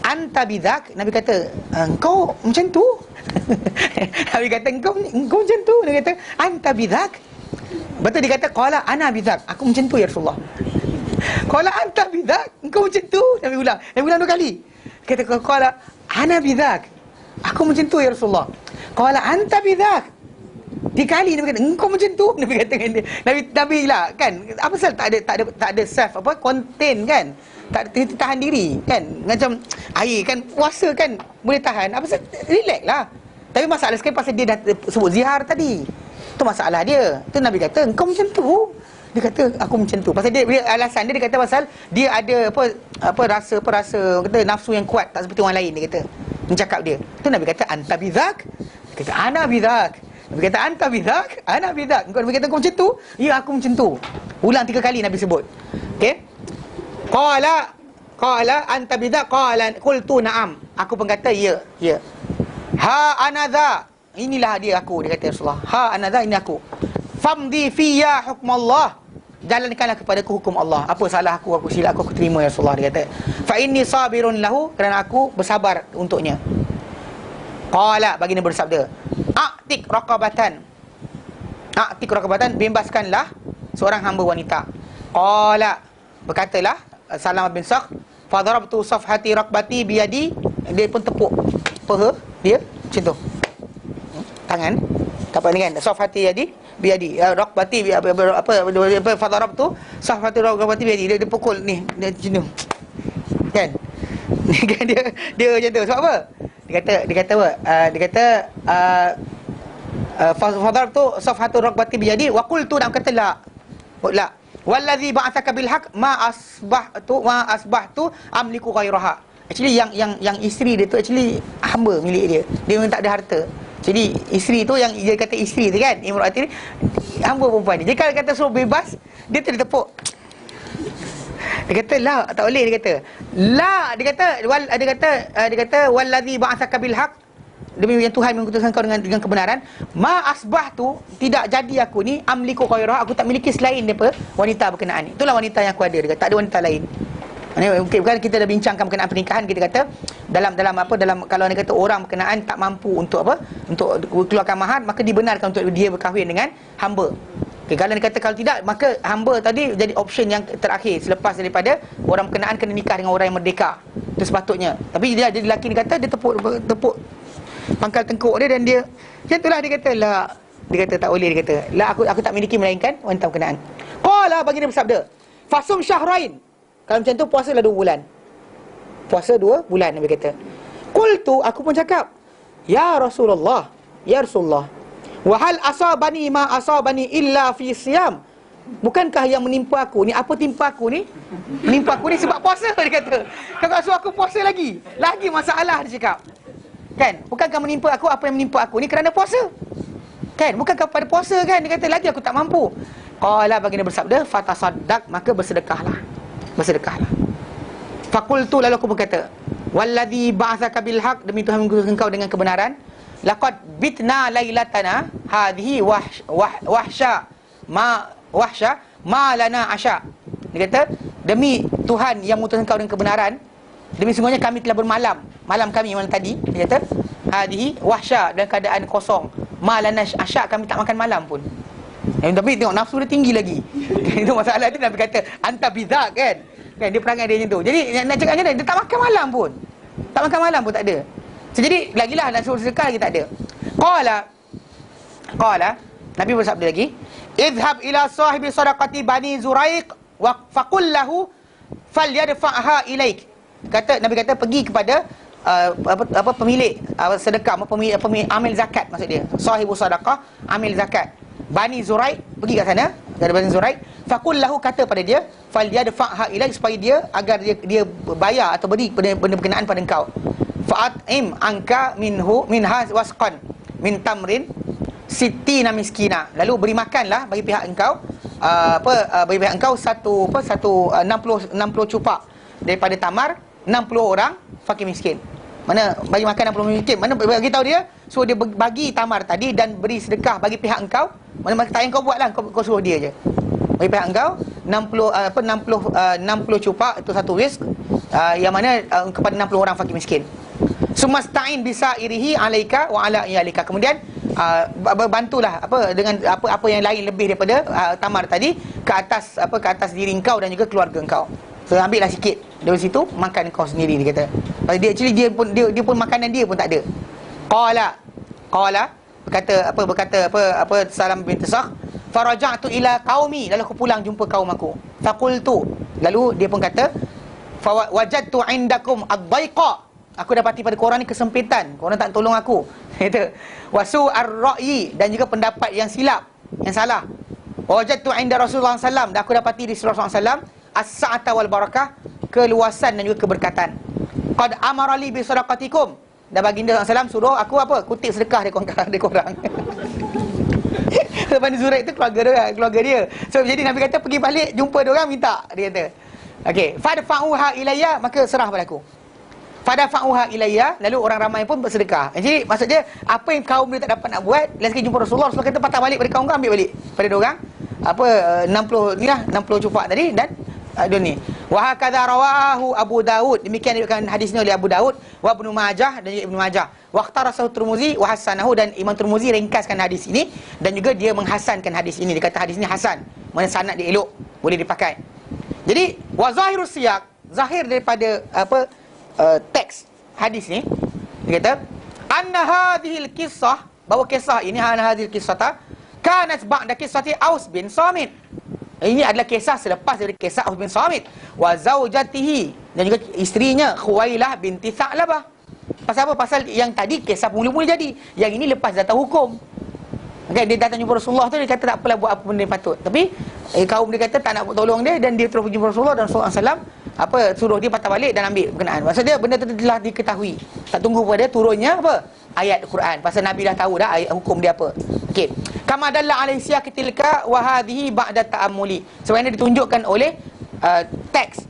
anta bidzak, Nabi kata, engkau macam tu. Nabi kata, engkau macam tu. Dia kata, anta bidzak. Betul, dia kata, qala ana bidzak, aku macam tu ya Rasulullah. Qala anta bidzak, engkau macam tu. Nabi ulang 2 kali. Kata, qala ana bidzak, aku macam tu ya Rasulullah. Qala anta bidzak, 3 kali Nabi kata, engkau macam tu. Nabi kata dengan dia, Nabi lah kan, apa pasal tak ada self, apa, contain kan, tak tahan diri kan, macam air kan, puasa kan boleh tahan, apa pasal, relax lah. Tapi masalah sekali pasal dia dah sebut zihar tadi, tu masalah dia. Tu Nabi kata, engkau macam tu. Dia kata, aku macam tu. Pasal dia alasan dia kata pasal dia ada rasa kata nafsu yang kuat, tak seperti orang lain, dia kata, mencakap dia. Tu Nabi kata, anta bidzak. Dia kata, ana bidzak. Nabi kata, anta bidzak, ana bidzak. Nabi kata, kau macam tu? Ya, aku macam tu. Ulang 3 kali Nabi sebut. Okey. Qala anta bidzak, qultu na'am. Aku pun kata, ya. Ha anadha, inilah dia aku, dia kata Rasulullah. Ha anadha, ini aku. Famdi fiyya hukmallah, jalankanlah kepadaku hukum Allah. Apa salah aku silap aku terima ya Rasulullah, dia kata. Fa inni sabirun lahu, kerana aku bersabar untuknya. Qala, baginda bersabda, a'tik raqabatan, bebaskanlah seorang hamba wanita. Qala, berkatalah Salamah bin Sakhr, fa darabtu safhati raqbati biyadi, dia pun tepuk paha dia macam tu, tangan apa ni kan, safhati yadi biyadi, raqbati apa fa darabtu safhati raqbati biyadi, dia pukul ni, dia macam tu kan. Ni kan dia macam tu. Sebab apa? Dia kata apa? Dia kata fa darabtu safhatu raqbati biyadi wa qultu, dan kata la wallazi ba'athaka bil haqq ma asbahtu amliku ghairaha. Actually yang isteri dia tu actually hamba milik dia. Dia memang tak ada harta. Jadi isteri tu, yang dia kata isteri tu kan, imraati, hamba perempuan dia. Jadi kalau kata suruh bebas, dia tu dia tepuk. Dia kata la, tak boleh, dia kata. La, dia kata wallazi ba'athaka bil haqq, demi yang Tuhan mengutuskan kau dengan kebenaran, ma asbahtu, tidak jadi aku ni amliku ghairaha, aku tak miliki selain daripada wanita berkenaan ni. Itulah wanita yang aku ada, dia kata, tak ada wanita lain. Okay, bukan kita dah bincangkan berkenaan pernikahan, kita kata dalam kalau dia kata orang berkenaan tak mampu untuk keluarkan mahar, maka dibenarkan untuk dia berkahwin dengan hamba. Okay, kalau dia kata kalau tidak, maka hamba tadi jadi option yang terakhir selepas daripada orang berkenaan kena nikah dengan orang yang merdeka. Itu sepatutnya. Tapi dia jadi lelaki, dia kata dia tepuk pangkal tengkuk dia, dan dia macam itulah, dia kata la, Dia kata tak boleh. Dia kata, la, aku tak miliki melainkan wanita berkenaan. Qala, baginda bersabda, fasum syahrain. Kalau macam tu puasalah 2 bulan. Puasa 2 bulan, Nabi kata. Qultu, aku pun cakap, ya Rasulullah, wa hal asabani ma asabani illa fi siyam. Bukankah yang menimpa aku ni, apa timpa aku ni? Menimpa aku ni sebab puasa, dia kata. Kalau suruh aku puasa lagi masalah, dia cakap. Kan? Bukankah menimpa aku apa yang menimpa aku ni kerana puasa? Kan? Bukankah pada puasa kan? Dia kata lagi aku tak mampu. Qala, baginda bersabda, fatasaddaq, maka bersedekahlah. Faqultu, lalu aku berkata, wallazi ba'atsaka bil haq, demi Tuhan mengutus engkau dengan kebenaran, laqad bitna lailatana hadhihi wahsha ma lana asya. Dia kata, demi Tuhan yang mengutus engkau dengan kebenaran, demi sungguhnya kami telah bermalam, malam kami malam tadi. Dia kata, hadhihi wahsya, dalam keadaan kosong, ma lana asya, kami tak makan malam pun. Tapi tengok nafsu dia tinggi lagi. Itu masalah tu. Nabi kata anta bidzak, kan dia perangai dia macam tu. Jadi nak cakap macam mana, dia tak makan malam pun. Tak ada. So, jadi lagilah nak suruh sedekah lagi tak ada. Qala, Nabi bersabda lagi, idhhab ila sahibi sadaqati bani Zuraiq wa faqul lahu falyadfa'ha ilaik. Nabi kata, pergi kepada pemilik sedekah, pemilik amil zakat, maksud dia sahibu sadaqah, amil zakat Bani Zuraiq, pergi kat sana, dari Bani Zuraiq, faqul lahu, kata pada dia, falyadfa'ha ilaik, supaya dia, agar dia bayar atau beri benda berkenaan pada engkau. Fa'at'im anka minha wasqan min tamrin sittina miskina. Lalu beri makanlah bagi pihak engkau bagi pihak engkau 60 cupak daripada tamar 60 orang fakir miskin. Mana bagi makan 60 miskin? Mana bagi tahu dia, suruh dia bagi tamar tadi dan beri sedekah bagi pihak engkau. Mana tak payah kau buatlah, kau suruh dia je. Bagi pihak engkau 60 cupak, itu satu wisk, yang mana kepada 60 orang fakir miskin. Sumasta'in bisa irihi alaika wa ala iyalika. Kemudian bantulah dengan apa yang lain lebih daripada tamar tadi ke atas diri engkau dan juga keluarga engkau. So ambillah sikit dari situ, makan kau sendiri, dia kata. Pasal dia actually dia pun makanan dia pun tak ada. Qala berkata Salam bin Tisakh, faraja'tu ila qaumi, lalu aku pulang jumpa kaum aku. Faqultu, lalu dia pun kata, wajadtu indakum ad-daiqa, aku dapati pada korang ni kesempitan, korang tak tolong aku. Kata wasu ar-ra'yi, dan juga pendapat yang silap, yang salah. Wajadtu inda Rasulullah sallallahu, dan aku dapati di Rasulullah sallallahu as-sa'ata wal barakah, keluasan dan juga keberkatan. Qad amara li bi sadaqatikum, dan baginda sallallahu suruh aku kutip sedekah dia korang. Bani Zuraiq itu keluarga dia. So jadi Nabi kata pergi balik jumpa dia orang, minta, dia kata. Okey, fadfa'uha ilayya, maka serah pada aku. Fadfa'uha ilayya, lalu orang ramai pun bersedekah. Jadi maksud dia, apa yang kaum dia tak dapat nak buat, last kali jumpa Rasulullah kata patah balik pada kaum kau, ambil balik pada dia orang 60 cupak tadi, dan dia ni. Wa hakadha rawahu Abu Daud, demikian diriwayatkan hadis ini oleh Abu Daud, wa Ibnu Majah, dan juga Ibnu Majah. Wa ikhtarasahu Tirmizi wa hasanahu, dan Imam Tirmizi ringkaskan hadis ini dan juga dia menghasankan hadis ini. Dia kata hadis ini hasan, mana sanad dia elok, boleh dipakai. Jadi wa zahirus siyaq, zahir daripada teks hadis ni, dia kata anna hadhil qissah, bahawa kisah ini, anna hadhil qissata kanat ba'da qissati Aus bin Samit, ini adalah kisah selepas dari kisah Aus bin Samit, wa zaujatihi, dan juga isterinya Khuwailah binti Tha'labah. Pasal apa? Pasal yang tadi kisah mula-mula jadi, yang ini lepas datang hukum. Okay, dia datang jumpa Rasulullah tu, dia kata tak apalah, buat apa benda yang patut. Tapi kaum dia kata tak nak tolong dia, dan dia terus jumpa Rasulullah, dan Rasulullah SAW suruh dia patah balik dan ambil berkenaan. Maksudnya benda tu telah diketahui, tak tunggu pada turunnya ayat Quran. Pasal Nabi dah tahu dah ayat hukum dia apa. Okey, kama dalla alaihi siyaqatilka wa hadhihi ba'da ta'ammuli, sebenarnya ditunjukkan oleh teks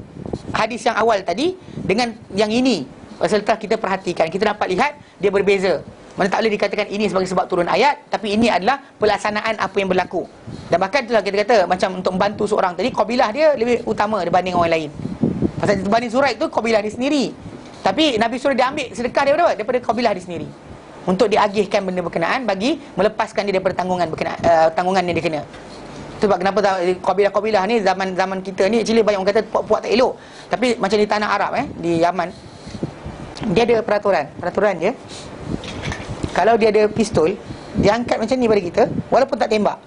hadis yang awal tadi dengan yang ini. Pasal kita perhatikan, kita dapat lihat dia berbeza. Mana tak boleh dikatakan ini sebagai sebab turun ayat, tapi ini adalah pelaksanaan apa yang berlaku. Dan bahkan itulah kita kata, macam untuk membantu seorang tadi, kabilah dia lebih utama dibanding orang lain. Pasal Bani Zuraiq tu kabilah dia sendiri, tapi Nabi suruh dia ambil sedekah daripada kabilah dia sendiri, untuk diagihkan benda berkenaan, bagi melepaskan dia daripada tanggungan yang dia kena. Sebab kenapa kabilah-kabilah ni zaman kita ni actually banyak orang kata puak tak elok, tapi macam di tanah Arab di Yaman, dia ada peraturan dia, kalau dia ada pistol, dia angkat macam ni pada kita, walaupun tak tembak,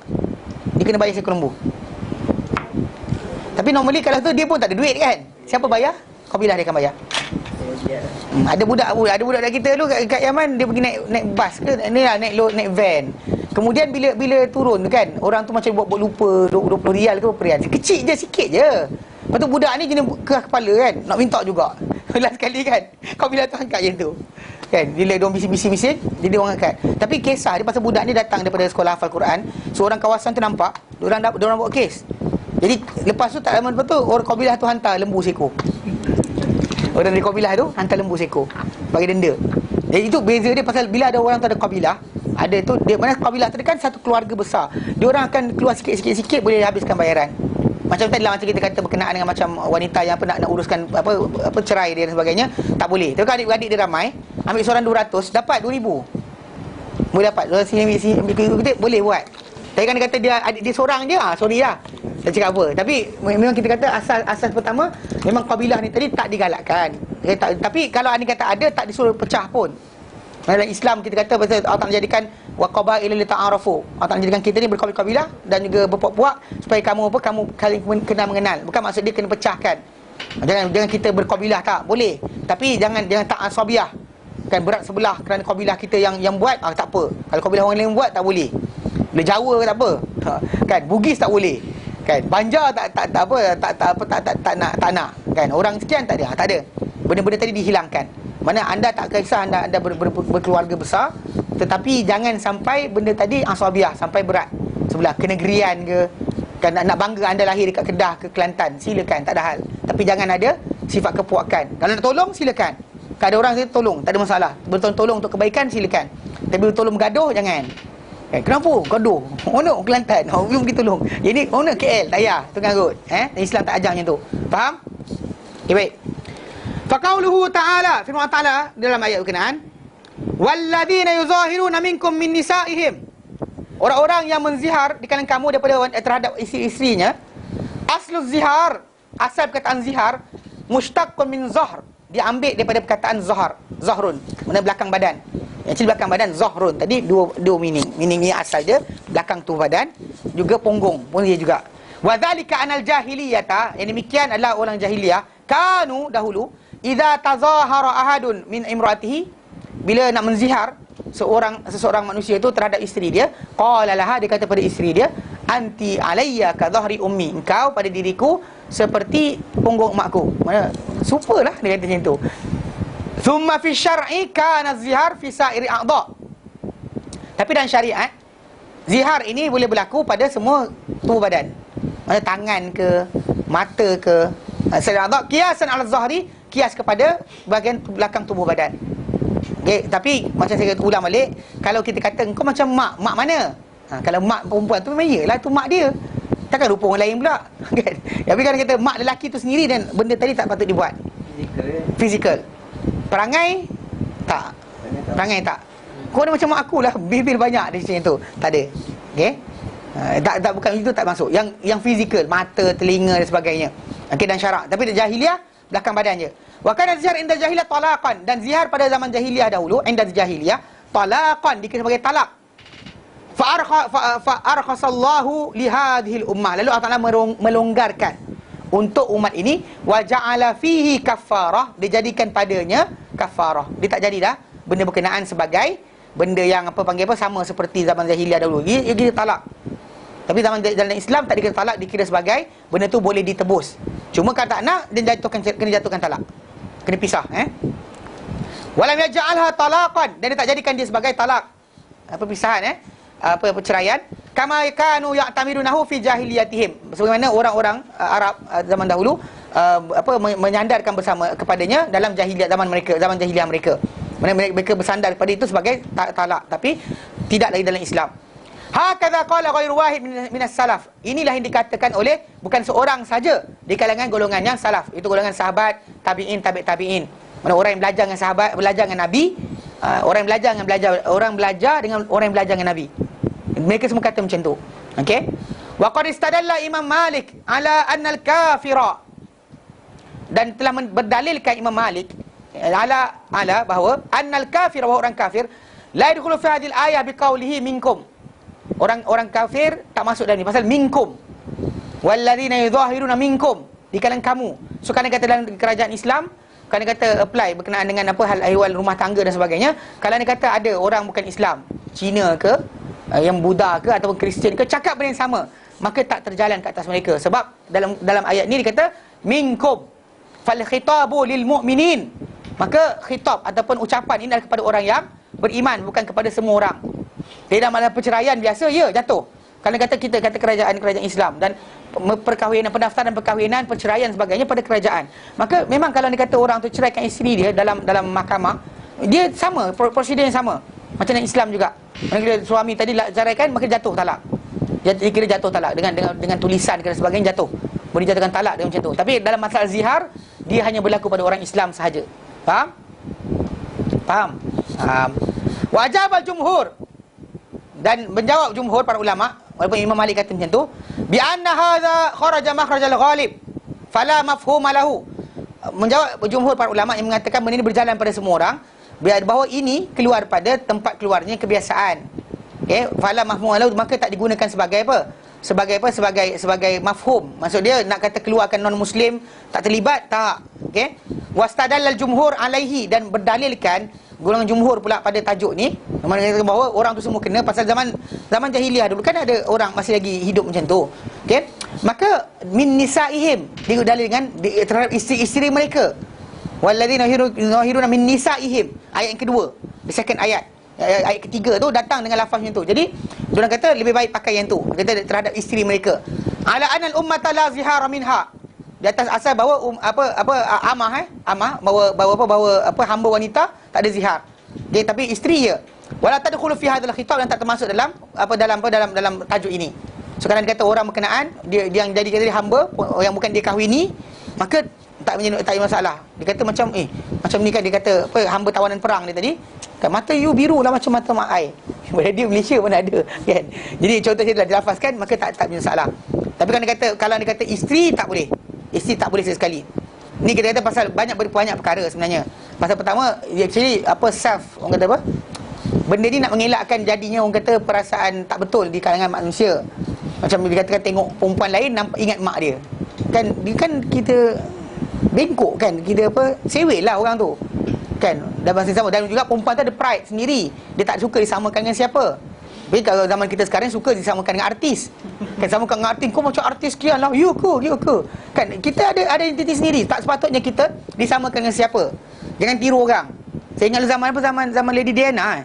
dia kena bayar seekor lembu. Tapi normally kalau tu dia pun tak ada duit kan, siapa bayar? Kabilah dia akan bayar. Ada budak kita dulu kat Yaman, dia pergi naik bas ke ni lah, naik van. Kemudian bila turun kan, orang tu macam buat lupa 20 rial ke berapa rial. Kecil je, sikit je. Lepas tu budak ni jenis kerah kepala kan, nak minta juga. Last sekali kan, kabilah tu angkat je tu. Kan, bila diorang bising-bising, jadi diorang angkat. Tapi kisah dia pasal budak ni datang daripada sekolah hafal Quran. Seorang kawasan tu nampak, diorang buat kes. Jadi lepas tu tak lama lepas tu, orang kabilah tu hantar lembu seekor. Orang dari kabilah tu hantar lembu seekor bagi denda. Jadi itu beza dia pasal bila ada orang tu ada kabilah, ada tu dia mana kabilah tu kan satu keluarga besar. Dia orang akan keluar sikit-sikit boleh habiskan bayaran. Macam tadi lah, macam kita kata berkenaan dengan macam wanita yang nak uruskan apa cerai dia dan sebagainya, tak boleh. Tapi kalau adik-adik dia ramai, ambil seorang 200 dapat 2000. Boleh dapat. Sini kita boleh buat. Tapi kan dia kata dia adik dia seorang je, sorry lah. Tak cakap apa. Tapi memang kita kata asas pertama memang kabilah ni tadi tak digalakkan. Tapi kalau anda kata ada, tak disuruh pecah pun. Dalam Islam kita kata pasal Allah Ta'ala jadikan wa qabaila li ta'arafu. Allah Ta'ala jadikan kita ni berkabilah-kabilah dan juga berpuak-puak supaya kamu kena mengenal. Bukan maksud dia kena pecahkan. Jangan kita berkabilah, tak boleh. Tapi jangan tak asabiah. Kan berat sebelah kerana kabilah kita yang buat, tak apa. Kalau kabilah orang lain buat tak boleh. Bila Jawa tak apa. Kan Bugis tak boleh. Kan Banjar tak nak kan orang sekian tak ada. Benda-benda tadi dihilangkan. Mana anda tak kisah anda berkeluarga besar, tetapi jangan sampai benda tadi asabiah, sampai berat sebelah kenegerian ke, kan nak bangga anda lahir dekat Kedah ke Kelantan, silakan, tak ada hal. Tapi jangan ada sifat kepuakan. Kalau nak tolong silakan. Kalau ada orang saya tolong, tak ada masalah. Bertolong untuk kebaikan silakan. Tapi bertolong bergaduh jangan. Kenapa? Gaduh. Mana Kelantan? Belum pergi tolong. Jadi mana KL? Tak payah. Tengah rot. Islam tak ajar macam tu. Faham? Okay, baik. Faqauluhu ta'ala, firman Allah Ta'ala dalam ayat berkenaan, walladzina yuzahiruna minkum min nisa'ihim, orang-orang yang menzihar di kalangan kamu daripada terhadap isteri-isterinya. Aslul zihar, asal perkataan zihar mushtaqqun min zahr, diambil daripada perkataan zahar, zahrun, mana belakang badan. Yang belakang badan, zahrun tadi dua meaning. Meaningnya asal dia belakang tu badan, juga punggung pun dia juga. Wa dzalika anal jahiliyata, yang demikian adalah orang jahiliyah, kanu dahulu idza tazahara ahadun min imraatihi, bila nak menzihar seseorang manusia itu terhadap isteri dia, qala laha, dia kata pada isteri dia, anti alayya ka dhahri ummi, engkau pada diriku seperti punggung emakku. Mana super lah dia kata macam tu. Thumma fi syar'i kana zihar fi sa'iri a'dha, tapi dalam syariat zihar ini boleh berlaku pada semua tubuh badan, mana tangan ke, mata ke, sa'iri a'dha, qiyasan 'ala zahri, kias kepada bahagian belakang tubuh badan. Okay, tapi macam saya ulang balik, kalau kita kata engkau macam mak mana? Kalau mak perempuan tu memang iyalah tu mak dia. Takkan rupa orang lain pula. Kan? Tapi kalau kata mak lelaki tu sendiri, dan benda tadi tak patut dibuat. Fizikal. Perangai tak. Perangai tak. Kau ni macam mak aku lah, bil banyak dia macam tu. Tak ada. Okey. Tak bukan itu, tak masuk. Yang fizikal, mata, telinga dan sebagainya. Okey, dan syarak. Tapi jahiliah belakang badan je. Wa kana zihar inda jahiliyah talaqan, dan zihar pada zaman jahiliyah dahulu, inda jahiliyah talaqan, dikira sebagai talak. Fa arkhasallahu li hadhil ummah, lalu Allah Taala melonggarkan untuk umat ini, wa ja'ala fihi kafarah, dijadikan padanya kafarah. Dia tak jadi dah benda berkenaan sebagai benda yang sama seperti zaman jahiliyah dahulu. Dia talak. Tapi zaman dalam Islam tak dikira talak, dikira sebagai benda tu boleh ditebus. Cuma kalau tak nak, dia kena jatuhkan talak. Kena pisah. Walam yaj'alha talaqan, dan dia tak jadikan dia sebagai talak. Perpisahan, perceraian. Kama kanu ya'tamirunahu fi jahiliyatihim, sebagaimana orang-orang Arab zaman dahulu menyandarkan bersama kepadanya dalam jahiliyah zaman jahiliyah mereka. Mereka bersandar pada itu sebagai talak, tapi tidak lagi dalam Islam. Hakadha qala ghairu wahid minas salaf. Inilah yang dikatakan oleh bukan seorang saja di kalangan golongan yang salaf. Itu golongan sahabat, tabi'in, tabi'in. Mana orang yang belajar dengan sahabat, belajar dengan Nabi, orang yang belajar dengan orang yang belajar dengan Nabi. Mereka semua kata macam tu. Okey? Wa qad istadalla Imam Malik ala anna al-kafira, dan telah berdalilkan Imam Malik ala bahawa annal kafir, bahawa orang kafir La yadkhulu fi hadhihi al-ayah biqaulihi minkum. Orang kafir tak masuk dalam ni pasal minkum. Walladzina yudhahiruna minkum, di kalangan kamu. So kalau kata dalam kerajaan Islam, kalau kata apply berkenaan dengan apa hal ehwal rumah tangga dan sebagainya, kalau dia kata ada orang bukan Islam, Cina ke, yang Buddha ke ataupun Kristian ke, cakap benda yang sama, maka tak terjalan ke atas mereka. Sebab dalam ayat ni dia kata minkum fal khitabu lil mu'minin. Maka khitab ataupun ucapan ini adalah kepada orang yang beriman, bukan kepada semua orang. Dia dalam perceraian biasa, ya, jatuh. Kalau kata kita kata kerajaan Islam dan perkahwinan, pendaftaran perkahwinan, perceraian sebagainya pada kerajaan, maka memang kalau dia kata orang tu ceraikan isteri dia dalam mahkamah, dia sama, prosedur yang sama macam dalam Islam juga. Manakala suami tadi ceraikan, maka jatuh talak. Jadi kira jatuh talak dengan tulisan dan sebagainya, jatuh. Boleh jatuhkan talak dengan macam tu. Tapi dalam masalah zihar, dia hanya berlaku pada orang Islam sahaja. Faham? Wajab al-jumhur, dan menjawab jumhur para ulama, walaupun Imam Malik kata macam tu, bi anna hadza kharaja makhrajal ghalib fala mafhuma lahu. Menjawab jumhur para ulama yang mengatakan benda ini berjalan pada semua orang, bahawa ini keluar pada tempat keluarnya kebiasaan. Okey, fala mafhuma lahu, maka tak digunakan sebagai apa? Sebagai mafhum. Maksud dia nak kata keluarkan non muslim tak terlibat, tak. Okey. Wastadallal jumhur alaihi, dan berdalilkan golongan jumhur pula pada tajuk ni, mengatakan bahawa orang tu semua kena pasal zaman jahiliah dulu kan ada orang masih lagi hidup macam tu. Okey. Maka min nisaihim, didalil dengan terhadap isteri-isteri mereka. Walladzina yuhiruna min nisaihim, ayat yang kedua, the second ayat. Ayat ketiga tu datang dengan lafaz macam tu. Jadi diorang kata lebih baik pakai yang tu, kata terhadap isteri mereka. Ala anal ummata la zihara minha, di atas asal bahawa amah bahawa hamba wanita tak ada zihar. Okay, tapi isteri ya. Wala tadkhulu fi hadzal khitab, dan tak termasuk dalam tajuk ini. So kalau dia kata orang berkenaan dia yang jadi kata dia hamba yang bukan dia kahwini, maka tak ada masalah. Dia kata macam ni kan, dia kata apa, hamba tawanan perang dia tadi kan, mata you biru lah macam mata mak ai. Dia Malaysia pun ada kan. Jadi contoh saya dah dilafazkan, maka tak ada masalah. Tapi kalau dia kata isteri tak boleh. Isteri tak boleh sekali. Ni kita kata pasal banyak perkara sebenarnya. Pasal pertama, actually self, orang kata apa? Benda ni nak mengelakkan jadinya orang kata perasaan tak betul di kalangan manusia. Macam dia katakan tengok perempuan lain ingat mak dia. Kan kita bengkok kan, kita sewel lah orang tu. Kan, dan masa sama, dan juga perempuan tu ada pride sendiri. Dia tak suka disamakan dengan siapa. Tapi kalau zaman kita sekarang suka disamakan dengan artis. Kan, samakan dengan artis, kau macam artis sekian lah, you ke. Kan, kita ada identiti sendiri. Tak sepatutnya kita disamakan dengan siapa. Jangan tiru orang. Saya ingat zaman Lady Diana.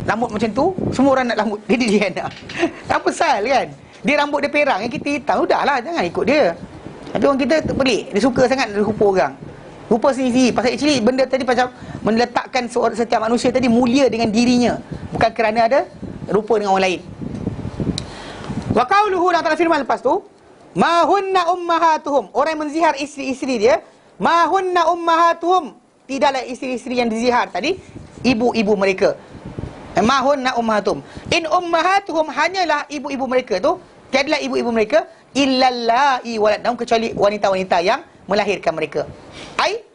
Rambut macam tu, semua orang nak rambut Lady Diana. Tak pasal kan. Dia rambut dia perang, yang kita hitam, udahlah, jangan ikut dia. Tapi orang kita pelik, dia suka sangat rupa orang. Rupa sendiri. Pasal actually benda tadi macam meletakkan setiap manusia tadi mulia dengan dirinya, bukan kerana ada rupa dengan orang lain. Wa qauluhu, dan firman lepas tu, ma hunna ummahatuhum, orang yang menzihar isteri-isteri dia, ma hunna ummahatuhum, tidaklah isteri-isteri yang dizihar tadi ibu-ibu mereka. Ma hunna ummahatuhum, in ummahatuhum, hanyalah ibu-ibu mereka tu, tiadalah ibu-ibu mereka illallai waladnahum, kecuali wanita-wanita yang melahirkan mereka.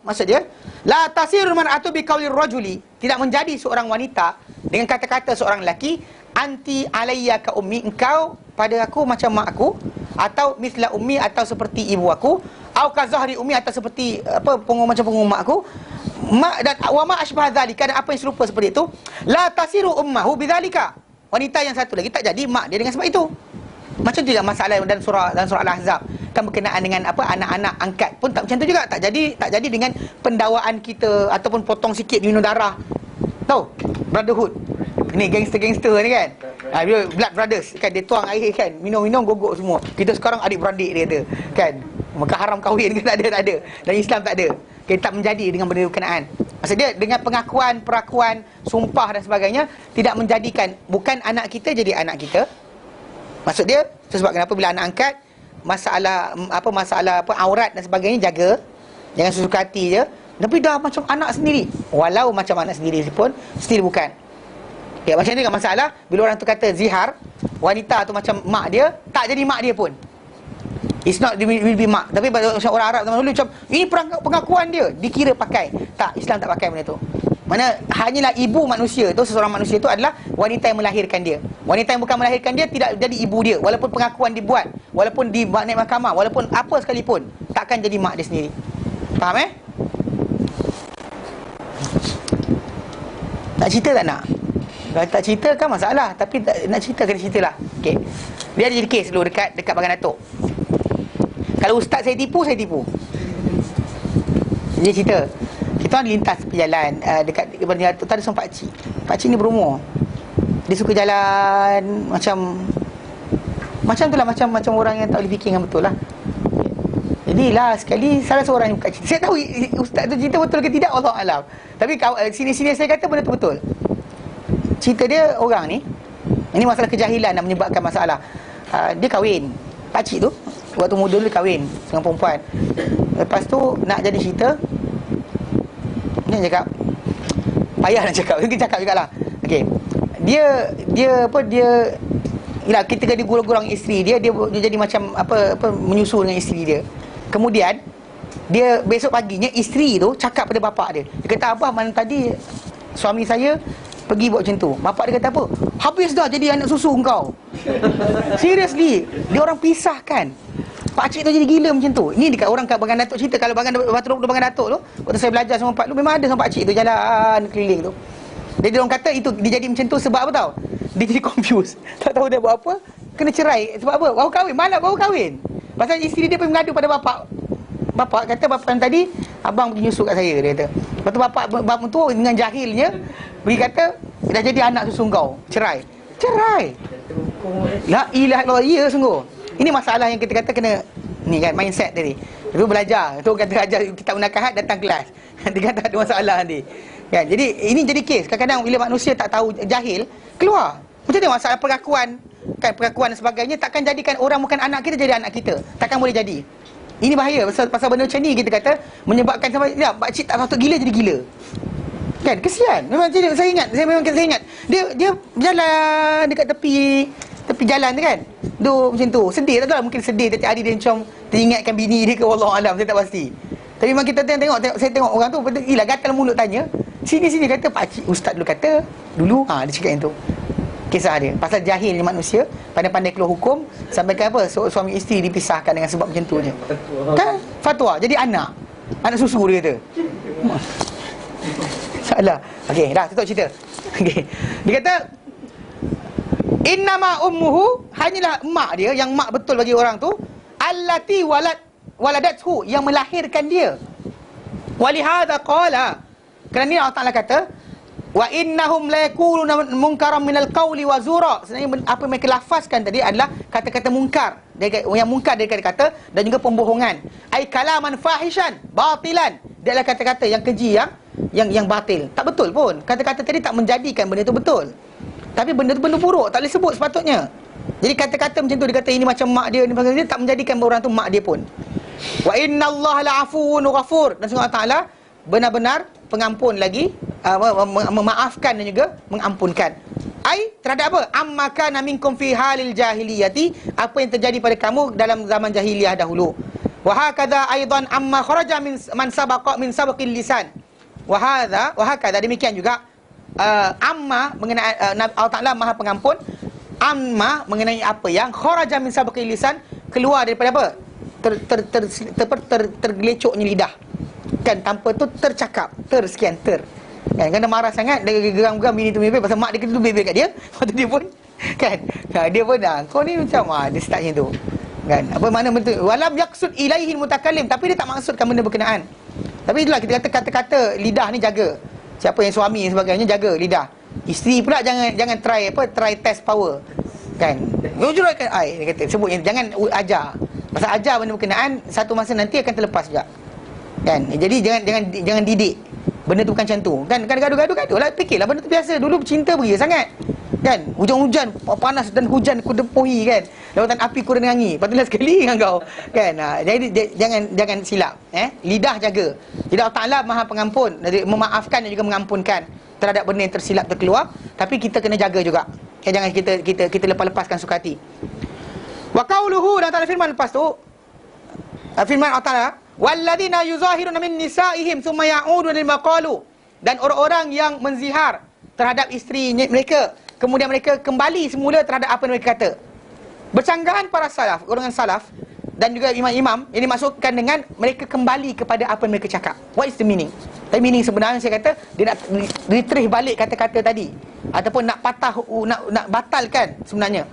Maksud dia, la tasirul mar'atu biqaulir rajuli, tidak menjadi seorang wanita dengan kata-kata seorang lelaki, anti alayya ka ummi, engkau pada aku macam mak aku, atau misla ummi, atau seperti ibu aku, au ka zahri ummi, atau seperti macam punggung mak aku, dan wa ma asbah dzalika, dan apa yang serupa seperti itu. La tasiru ummahu bidzalika, wanita yang satu lagi tak jadi mak dia dengan sebab itu. Macam tu juga masalah dan surah Al-Ahzab kan, berkenaan dengan anak-anak angkat pun tak macam tu juga, tak jadi dengan pendawaan kita ataupun potong sikit minum darah. Tahu brotherhood ni, gangster ni kan, blood brothers kan, dia tuang air kan, minum gogok semua. Kita sekarang adik-beradik dia kata kan, maka haram kahwin kan, tak ada, dan Islam tak ada. Okay, tak menjadi dengan benda berkenaan. Maksud dia dengan pengakuan, perakuan, sumpah dan sebagainya, tidak menjadikan bukan anak kita jadi anak kita. Maksud dia, sebab kenapa bila anak angkat, masalah aurat dan sebagainya jaga, jangan sesuka hati je. Tapi dah macam anak sendiri, walau macam anak sendiri pun still bukan. Ya, macam ni kan masalah bila orang tu kata zihar, wanita tu macam mak dia, tak jadi mak dia pun. It's not will be mak. Tapi macam orang Arab zaman dulu macam ini pengakuan dia, dikira pakai. Tak, Islam tak pakai benda tu. Mana hanyalah ibu manusia tu, seseorang manusia tu adalah wanita yang melahirkan dia. Wanita yang bukan melahirkan dia tidak jadi ibu dia, walaupun pengakuan dibuat, walaupun di naik mahkamah, walaupun apa sekalipun, takkan jadi mak dia sendiri. Faham Nak cerita tak nak? Kalau tak cerita kan masalah, tapi nak cerita kena ceritalah. Okey. Dia ada jadi kes dulu dekat Bagan Datuk. Kalau ustaz saya tipu, saya tipu. Dia cerita, kita orang lintas jalan dekat Bagan Datuk, tak ada seorang pakcik. Pakcik ni berumur. Dia suka jalan macam tu lah, macam orang yang tak boleh fikir dengan betul lah. Jadi lah sekali salah seorang yang buka cerita. Saya tahu ustaz tu cerita betul ke tidak, Allah alam. Tapi sini-sini saya kata benda tu betul. Cerita dia, orang ni, ini masalah kejahilan yang menyebabkan masalah. Dia kahwin, pakcik tu waktu muda dia kahwin dengan perempuan. Lepas tu nak jadi cerita, dia cakap payah nak cakap, dia cakap jugalah. Okey. Dia yalah, ketika dia gurau-gurau isteri dia jadi macam apa menyusul dengan isteri dia. Kemudian dia besok paginya isteri tu cakap pada bapak dia. Dia kata, abah mana tadi suami saya pergi buat macam tu. Bapak dia kata apa? Habis dah jadi anak susu kau. Seriously, dia orang pisahkan. Pakcik tu jadi gila macam tu. Ini dekat orang kat Bagan Datuk cerita. Kalau Bagan Datuk tu, waktu saya belajar sama Pak lu, memang ada sama pakcik tu jalan keliling tu. Dia orang kata itu dia jadi macam tu sebab apa tahu? Dia jadi confused. Tak tahu dia buat apa, kena cerai. Sebab apa? Baru kahwin, malam baru kahwin. Pasal isteri dia pergi mengadu pada bapak. Bapak kata, bapak yang tadi abang pergi nyusuk kat saya, dia kata. Lepas tu bapak tu dengan jahilnya pergi kata, dah jadi anak susu kau. Cerai. La ilaha illallah, ya sungguh. Ini masalah yang kita kata kena ni kan, mindset tadi. Itu belajar. Itu kata ajar kitab nakahat, datang kelas. Dia kata ada masalah nanti. Kan? Jadi ini jadi kes. Kadang-kadang bila manusia tak tahu, jahil, keluar. Macam tu masalah perlakuan, kan, perlakuan dan sebagainya, takkan jadikan orang bukan anak kita jadi anak kita. Takkan boleh jadi. Ini bahaya pasal benda macam ni kita kata menyebabkan sampai ya, pakcik tak patut gila jadi gila. Kan, kesian. Memang saya ingat dia berjalan dekat tepi jalan tu kan. Duk macam tu. Sedih tak tahu, mungkin sedih tiap hari dia macam teringatkan bini dia ke, wallahu alam, saya tak pasti. Tapi memang kita tengok saya tengok orang tu gila gatal mulut tanya. Sini kata pakcik ustaz dulu kata dulu dia cakap yang tu. Kisah dia pasal jahilnya manusia, pandai-pandai keluar hukum, sampai ke apa suami isteri dipisahkan dengan sebab macam tu je. Kan fatwa jadi anak susu dia kata. Salah. Okey, dah tutup cerita. Okey. Dia kata innama ummuhu, hanyalah mak dia, yang mak betul bagi orang tu, allati waladathu, yang melahirkan dia. Walihadza qala, kerana ni Allah Taala kata wa innahum la yaquluna munkaran minal qawli wa zura. Sebenarnya apa yang mereka lafazkan tadi adalah kata-kata mungkar, yang mungkar dari kata-kata dan juga pembohongan. Ai kalaman fahishan batilan, dia adalah kata-kata yang keji, yang batil. Tak betul pun. Kata-kata tadi tak menjadikan benda itu betul. Tapi benda tu benda buruk, tak boleh sebut sepatutnya. Jadi kata-kata macam tu, dia kata ini macam mak dia, dia tak menjadikan orang tu mak dia pun. Wa innallaha la'afuwun ghafur, dan Allah Taala benar-benar pengampun lagi, memaafkan dan juga mengampunkan. Ai terhadap apa? Amma kana minkum fi halil jahiliyati, apa yang terjadi pada kamu dalam zaman jahiliyah dahulu. Wa hakadha aidan amma kharaja min man sabaqa min sabaqil lisan. Wa hakadha demikian juga amma mengenai Allah Taala Maha Pengampun, amma mengenai apa yang kharaja min sabaqil lisan, keluar daripada apa? Tergelecoknya lidah. Kan tanpa tu tercakap, tersekian ter. Kan kena marah sangat, dia geram-geram bini tu bebel pasal mak dia kena tu bebel kat dia. Lepas tu dia pun kan, dia pun kau ni macam dia start macam tu. Kan, apa mana betul? Walam yaqsud ilaihi mutakallim, tapi dia tak maksudkan benda berkenaan. Tapi itulah kita kata kata-kata lidah ni jaga. Siapa yang suami dan sebagainya, jaga lidah. Isteri pula jangan try test power. Kan? Jujurkan dia kata sebutnya jangan ajar. Pasal ajar benda berkenaan, satu masa nanti akan terlepas juga. Kan? Jadi jangan didik. Benda tu bukan macam tu. Kan gaduh-gaduh lah, fikirlah benda tu biasa. Dulu cinta beria sangat. Kan? Hujan-hujan, panas dan hujan ku depuhi kan. Lautan api ku renangi. Patutlah sekali dengan kau. Kan? Jadi jangan silap. Lidah jaga. Jadi Allah Taala Maha Pengampun, memaafkan dan juga mengampunkan terhadap benda yang tersilap terkeluar, tapi kita kena jaga juga. Jangan kita lepas-lepaskan suka hati. Wa qauluhu, dan Allah firman lepas tu, firman Allah Taala, walladzina yuzahiruna min nisaihim thumma ya'uduna lima qalu, Dan orang-orang yang menzihar terhadap isteri mereka, kemudian mereka kembali semula terhadap apa yang mereka kata. Bercanggahan para salaf, golongan salaf dan juga imam-imam, ini dimaksudkan dengan mereka kembali kepada apa yang mereka cakap. What is the meaning? Tapi meaning sebenarnya saya kata, dia nak retrieve balik kata-kata tadi, ataupun nak patah, nak batalkan sebenarnya.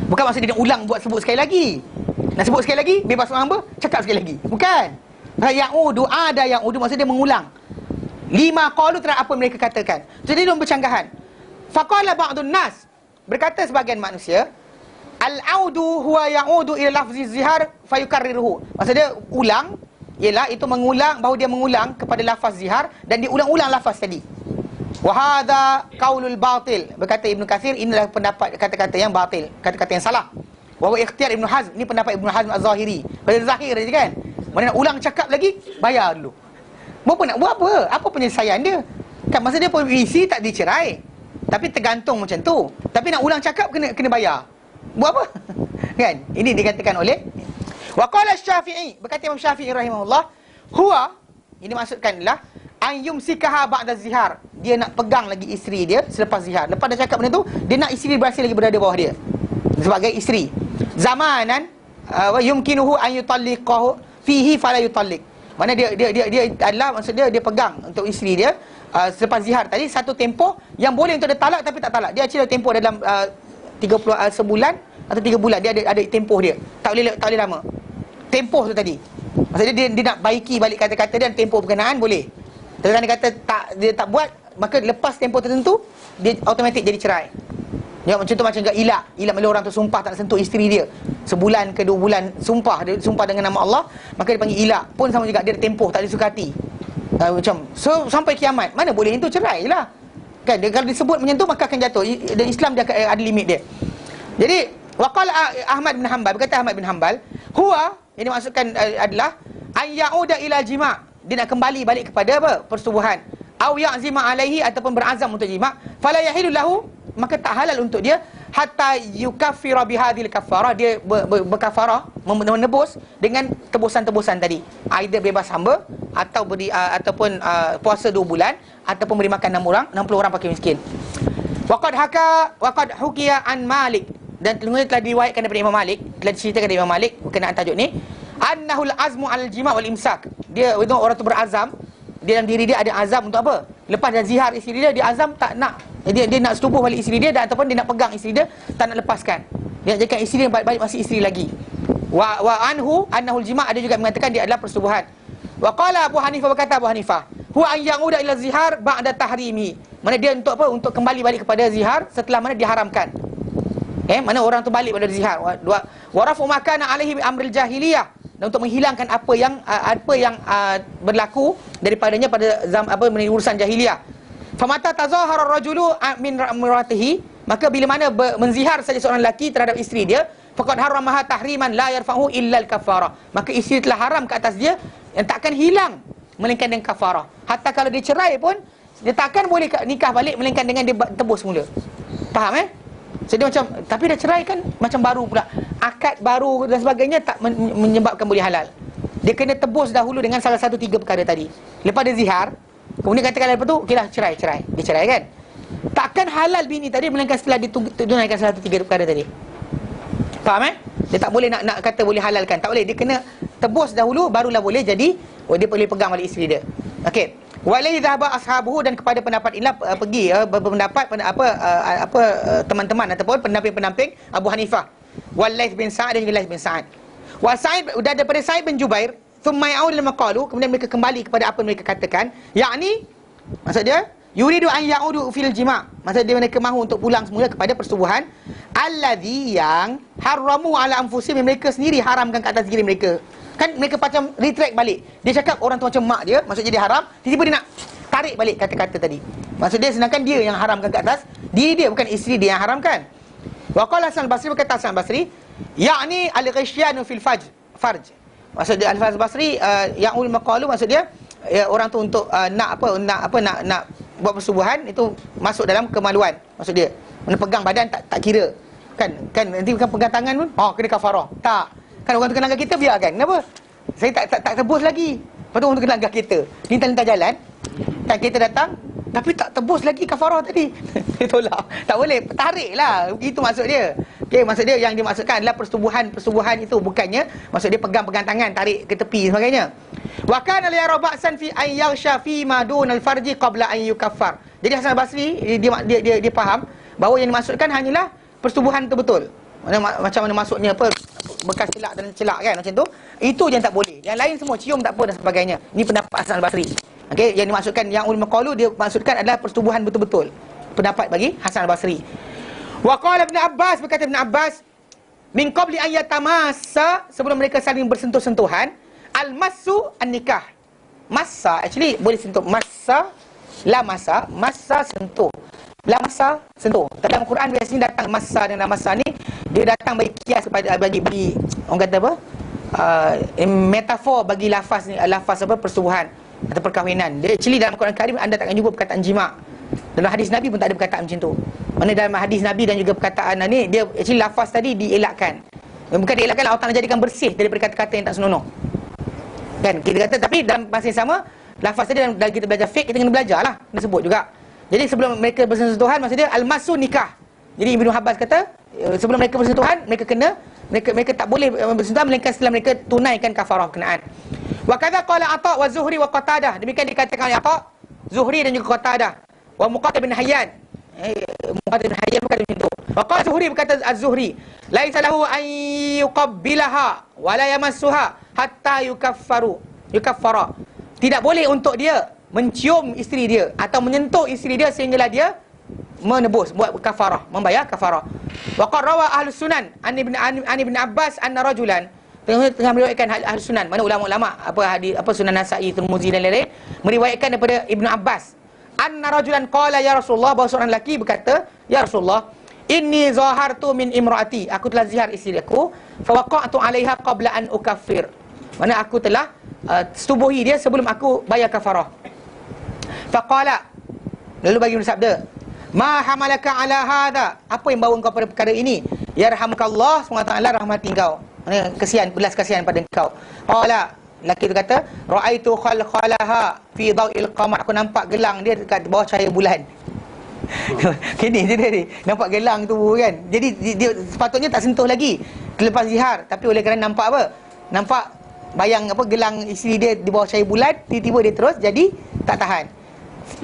Bukan maksud dia nak ulang buat sebut sekali lagi. Nak sebut sekali lagi, bebas orang hamba, cakap sekali lagi. Bukan. Ya'udu, ada ya'udu, maksud dia mengulang. Lima qalu terhadap apa mereka katakan. Jadi dia bercanggahan. Faqala ba'dun nas, berkata sebagian manusia, al-audu huwa ya'udu ila lafzi zihar fayukarriruhu. Maksud dia ulang, ialah itu mengulang, bahawa dia mengulang kepada lafaz zihar dan dia ulang-ulang lafaz tadi. Wa hadha qaulul batil, berkata Ibnu Katsir, inilah pendapat kata-kata yang batil, kata-kata yang salah. Wa ikhtiyar Ibnu Hazm, ini pendapat Ibnu Hazm Az-Zahiri. Pada zahir je kan. Mana nak ulang cakap lagi, bayar dulu. Apa nak buat apa? Apa penyelesaian dia? Kan masa dia polisi tak dicerai. Tapi tergantung macam tu. Tapi nak ulang cakap kena bayar. Buat apa? Kan? Ini dikatakan oleh wa qala Syafi'i, berkata Imam Syafi'i rahimahullah, huwa, ini maksudkanlah an yumsikaha ba'da zihar. Dia nak pegang lagi isteri dia selepas zihar. Lepas dah cakap benda tu, dia nak isteri berhasil lagi berada bawah dia sebagai isteri. Zamanan wa yumkinuhu an yutalliqahu fihi fala yutalliq. Mana dia adalah, maksud dia pegang untuk isteri dia selepas zihar tadi satu tempoh yang boleh untuk dia talak tapi tak talak. Dia actually tempoh dalam 30 sebulan atau 3 bulan, dia ada tempoh dia. Tak boleh lama. Tempoh tu tadi. Maksudnya dia nak baiki balik kata-kata dia dan tempoh berkenaan boleh. Tapi dia kata dia tak buat, maka lepas tempoh tertentu dia automatik jadi cerai. Ya, macam tu macam ilak bila orang tu sumpah tak nak sentuh isteri dia. Sebulan ke 2 bulan dia sumpah dengan nama Allah, maka dia panggil ilak. Pun sama juga, dia ada tempoh, tak ada suka hati. Macam so sampai kiamat. Mana boleh itu, cerai je lah. Kan dia, kalau disebut macam tu maka akan jatuh. Dan Islam dia ada limit dia. Jadi waqala Ahmad bin Hanbal, berkata Ahmad bin Hanbal, huwa, ini maksudkan adalah an ya'uda ila jima', dia nak kembali balik kepada apa? Persetubuhan. Au ya'zima alaihi, ataupun berazam untuk jima', fala yahilu lahu, maka tak halal untuk dia hatta yukaffira bihadhil kafarah, dia berkafarah, menebus dengan tebusan-tebusan tadi, either bebas hamba atau ataupun puasa 2 bulan ataupun beri makan 60 orang fakir miskin. Waqad hukiya an Malik, dan telah diriwayatkan daripada Imam Malik, telah diceritakan dari Imam Malik berkenaan tajuk ni, annahul azmu al jima' wal imsak, dia itu orang tu berazam, dia dalam diri dia ada azam untuk apa? Lepas dah zihar isteri dia azam tak nak, dia nak setubuh balik isteri dia, dan ataupun dia nak pegang isteri dia, tak nak lepaskan. Dia nak jadikan isteri dia balik masih isteri lagi. Wa annahul jima', ada juga mengatakan dia adalah persetubuhan. Wa qala Abu Hanifah, berkata Abu Hanifah, huwa an ya'uda ila zihar ba'da tahrimi, mana dia untuk apa? Untuk kembali balik kepada zihar setelah mana diharamkan. Mana orang tu balik pada zihar. Wa rafu makana alaihi bi amril jahiliyah, dan untuk menghilangkan apa yang berlaku daripadanya pada urusan jahiliyah. Famata tazahara ar-rajulu min imratihi, maka bila mana menzihar saja seorang lelaki terhadap isteri dia, faqad haramaha tahriman la yarfa'u illa al-kafarah, maka isteri telah haram ke atas dia yang takkan hilang melainkan dengan kafarah. Hatta kalau dia cerai pun dia takkan boleh nikah balik melainkan dengan dia tebus mula. Faham Jadi macam, tapi dah cerai kan macam baru pula, akad baru dan sebagainya tak menyebabkan boleh halal. Dia kena tebus dahulu dengan salah satu 3 perkara tadi. Lepas dia zihar, kemudian katakan lepas tu okeylah cerai. Dia cerai kan. Takkan halal bini tadi melainkan setelah ditunaikan salah satu 3 perkara tadi. Faham Dia tak boleh nak kata boleh halalkan. Tak boleh, dia kena tebus dahulu barulah boleh jadi dia boleh pegang balik isteri dia. Okey. Walai dhahaba ashabuhu, dan kepada pendapat inilah pergi berpendapat teman-teman ataupun pendamping-pendamping Abu Hanifah, Laits bin Sa'ad dan juga Laits bin Sa'ad. Wa Sa'id, dan daripada Sa'id bin Jubair, thumma ya'udu lima qalu, kemudian mereka kembali kepada apa mereka katakan, yakni maksud dia yuridu an ya'udu fil jima', maksud dia mereka mahu untuk pulang semula kepada persetubuhan, alladhi, yang haramu ala anfusihim, mereka sendiri haramkan ke atas diri mereka. Kan mereka macam retract balik. Dia cakap orang tu macam mak dia, maksudnya dia haram, tiba-tiba dia nak tarik balik kata-kata tadi. Maksud dia sedangkan dia yang haramkan ke atas diri dia, bukan isteri dia yang haramkan. Wa qala Hasan al-Basri, berkata Hasan al-Basri, yakni al-ghishyanu fil farj. Maksud dia Al-Hasan al-Basri, yang ulama qalu, maksud dia orang tu untuk nak buat persubuhan itu masuk dalam kemaluan. Maksud dia mana pegang badan tak kira. Kan nanti bukan pegang tangan pun kena kafarah. Tak. Kan orang tu kena langgar kita, biarkan. Kenapa? Saya tak tebus lagi. Lepas tu orang tu kena langgar kita. Lintas-lintas jalan, Kan kita datang, tapi tak tebus lagi kafarah tadi. Dia tolak. Tak boleh, tarik lah. Itu maksud dia. Okey, maksud dia yang dimaksudkan adalah persetubuhan itu. Bukannya, maksud dia pegang-pegang tangan, tarik ke tepi sebagainya. Wa kana la yara ba'san fi an yaghsha fi ma dun al-farji qabla an yukaffar. Jadi Hasan al-Basri dia faham bahawa yang dimaksudkan hanyalah persetubuhan itu betul. Macam mana maksudnya apa, bekas celak dan celak kan macam tu. Itu je yang tak boleh. Yang lain semua cium tak apa dan sebagainya. Ini pendapat Hasan al-Basri. Okey, yang dimaksudkan yang ulama qalu dia maksudkan adalah persetubuhan betul-betul. Pendapat bagi Hasan al-Basri. Wa qala Ibn Abbas, berkata Ibn Abbas, min qabli an yatamassa, sebelum mereka saling bersentuh-sentuhan, al-massu an-nikah. Massa actually boleh sentuh. Massa, la massa sentuh. La massa sentuh. Dalam Quran biasanya datang massa dan la massa ni dia datang bagi kias kepada bagi orang kata apa? Metafor bagi lafaz ni, lafaz apa, persetubuhan atau perkahwinan. Dia actually dalam Quran Karim anda takkan jumpa perkataan jima'. Dalam hadis Nabi pun tak ada perkataan macam tu. Mana dalam hadis Nabi dan juga perkataan ni, dia actually lafaz tadi dielakkan. Bukan dielakkan, Allah Ta'ala jadikan bersih daripada kata-kata yang tak senonoh. Kan kita kata, tapi dalam masa yang sama lafaz tadi dalam kita belajar fiqh, kita kena belajar lah, kena sebut juga. Jadi sebelum mereka bersentuhan, maksud dia al-masu nikah. Jadi Ibnu Abbas kata sebelum mereka bersentuhan, mereka tak boleh bersentuhan melainkan setelah mereka tunaikan kafarah berkenaan. Wa kadza qala Atha wa Zuhri wa Qatadah. Demikian dikatakan oleh Atha, Zuhri dan juga Qatadah. Wa Muqatil bin Hayyan. Muqatil bin Hayyan berkata macam tu. Wa qala Zuhri, berkata Az-Zuhri, laisa lahu an yuqabbilaha wa la yamassuha hatta yukaffara. Tidak boleh untuk dia mencium isteri dia atau menyentuh isteri dia sehinggalah dia menebus, buat kafarah, membayar kafarah. Wa qad rawa Ahlus Sunan an Ibn Abbas anna rajulan, tengah meriwayatkan Ahlus Sunan, mana ulama-ulama apa Sunan Nasa'i, Tirmizi dan lain-lain meriwayatkan daripada Ibn Abbas, anna rajulan qala ya Rasulullah, bahawa seorang lelaki berkata, ya Rasulullah, inni zahartu min imraati, aku telah zihar isteri aku, fa waqa'tu 'alaiha qabla an ukaffir, mana aku telah setubuhi dia sebelum aku bayar kafarah. Faqala, lalu bagi bersabda, ma hamalaka ala hadha, apa yang bawa engkau pada perkara ini? Yarhamukallah, SWT rahmati engkau, kesian, belas kasihan pada engkau. Qala, lelaki itu kata, ra'aitu khalqalaha fi dhawil qamar, aku nampak gelang dia dekat bawah cahaya bulan. Kini dia ni nampak gelang tu kan. Jadi dia sepatutnya tak sentuh lagi lepas zihar, tapi oleh kerana nampak apa? Nampak bayang apa, gelang isteri dia di bawah cahaya bulan, tiba-tiba dia terus jadi tak tahan.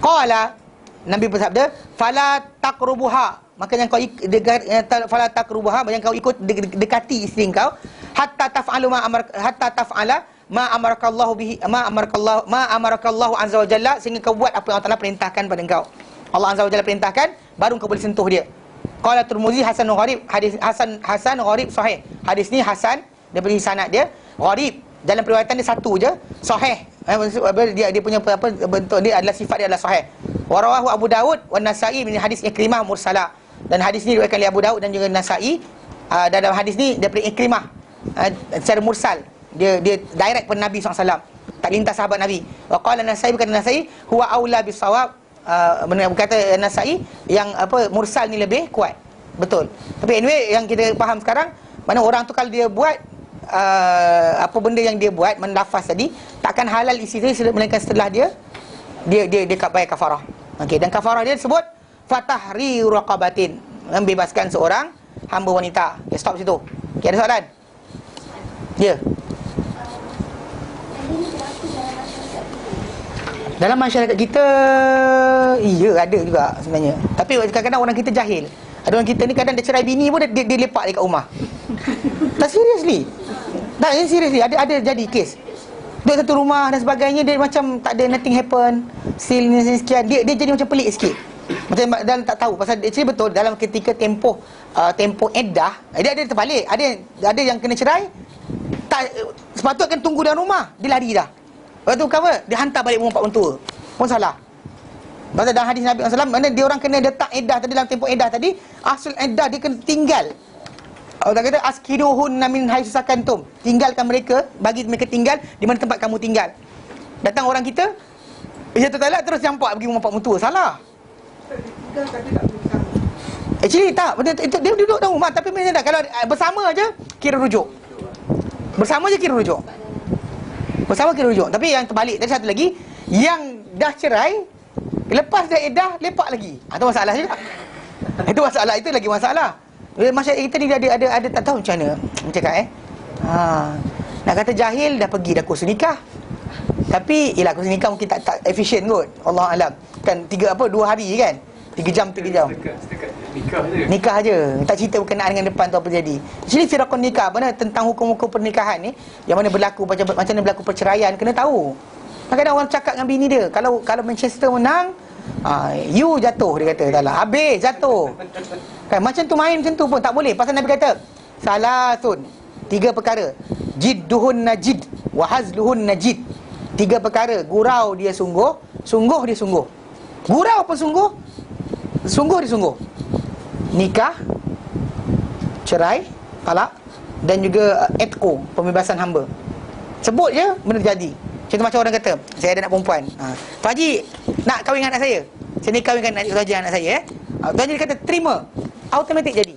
Qala, Nabi bersabda, fala taqrubuha, makanya kau fala taqrubuha, makanya kau ikut dekati isteri kau, hatta taf'alu hatta taf'ala ma amarakallahu bihi, ma amarakallahu azza wa jalla, sehingga kau buat apa yang Allah Taala perintahkan pada engkau. Allah azza wa jalla perintahkan, baru kau boleh sentuh dia. Qala Tirmizi hasan gharib, hadis hasan gharib sahih. Hadis ni hasan daripada sanad dia, gharib, dalam periwayatan dia satu je, sahih. Dia punya apa bentuk dia adalah, sifat dia adalah sahih. Wa rawahu Abu Daud wa Nasa'i min hadis Ikrimah mursala. Dan hadis ni diriwayatkan oleh Abu Daud dan juga Nasa'i. Dan dalam hadis ni daripada Ikrimah secara mursal. Dia direct pada Nabi SAW, tak lintas sahabat Nabi. Wa qala Nasa'i, berkata Nasa'i, huwa aula bisawab, berkata Nasa'i yang apa, mursal ni lebih kuat. Betul. Tapi anyway, yang kita faham sekarang, mana orang tu kalau dia buat apa benda yang dia buat, menlafaz tadi, takkan halal isteri melainkan setelah dia bayar kafarah. Okey, dan kafarah dia disebut fatahriru raqabatin, membebaskan seorang hamba wanita. Okey, stop situ. Okey, ada soalan? Ya. Dalam masyarakat kita, iya ada juga sebenarnya. Tapi kadang-kadang orang kita jahil. Ada orang kita ni kadang dia cerai bini pun dia lepak dekat rumah. Tak seriously. Tak, ini seriously. Ada jadi kes. Duduk satu rumah dan sebagainya, dia macam tak ada, nothing happen. Still ni sekian. Dia jadi macam pelik sikit. Macam dalam tak tahu. Pasal actually betul, dalam ketika tempoh iddah, dia ada terbalik. Ada yang kena cerai, tak sepatutnya kan tunggu dalam rumah, dia lari dah. Lepas tu apa? Dia hantar balik rumah pak mentua. Pun salah. Pasal dalam hadis Nabi SAW, mana dia orang kena letak iddah tadi, dalam tempoh iddah tadi, asal iddah dia kena tinggal. Allah kata askiruhunna min haitsu sakantum, tinggalkan mereka, bagi mereka tinggal di mana tempat kamu tinggal. Datang orang kita, jatuh talak terus campak pergi rumah pak mentua. Salah. Actually tak, itu dia duduk dalam rumah, tapi macam tak, kalau bersama aja kira rujuk. Bersama je kira rujuk. Bersama kira rujuk. Tapi yang terbalik tadi satu lagi, yang dah cerai Lepas dah edah, lepak lagi. Itu masalah juga. Itu masalah, itu lagi masalah. Masyarakat kita ni ada tak tahu macam mana. Cakap nak kata jahil, dah pergi dah kursus nikah. Tapi ialah kursus nikah mungkin tak efisien kot. Allah alam. Kan 2 hari kan. 3 jam. Setakat Nikah je. Tak cerita berkenaan dengan depan tu apa jadi. Jadi firaqun nikah, mana tentang hukum-hukum pernikahan ni, yang mana berlaku macam mana berlaku perceraian, kena tahu. Kadang-kadang orang cakap dengan bini dia, kalau Manchester menang, you jatuh, dia kata. Taklah, habis jatuh. Kan macam tu, main macam tu pun tak boleh. Pasal Nabi kata, salasun, 3 perkara. Jidduhun najid wa hazluhun najid. 3 perkara, gurau dia sungguh, sungguh dia sungguh. Gurau pun sungguh, sungguh dia sungguh. Nikah, cerai, talak, dan juga etko, pembebasan hamba. Sebut je, benda jadi. Contoh macam orang kata, saya ada anak perempuan, Tuan Haji nak kahwin dengan anak saya, saya ni kahwinkan Tuan Haji anak saya, Tuan Haji kata terima, automatik jadi.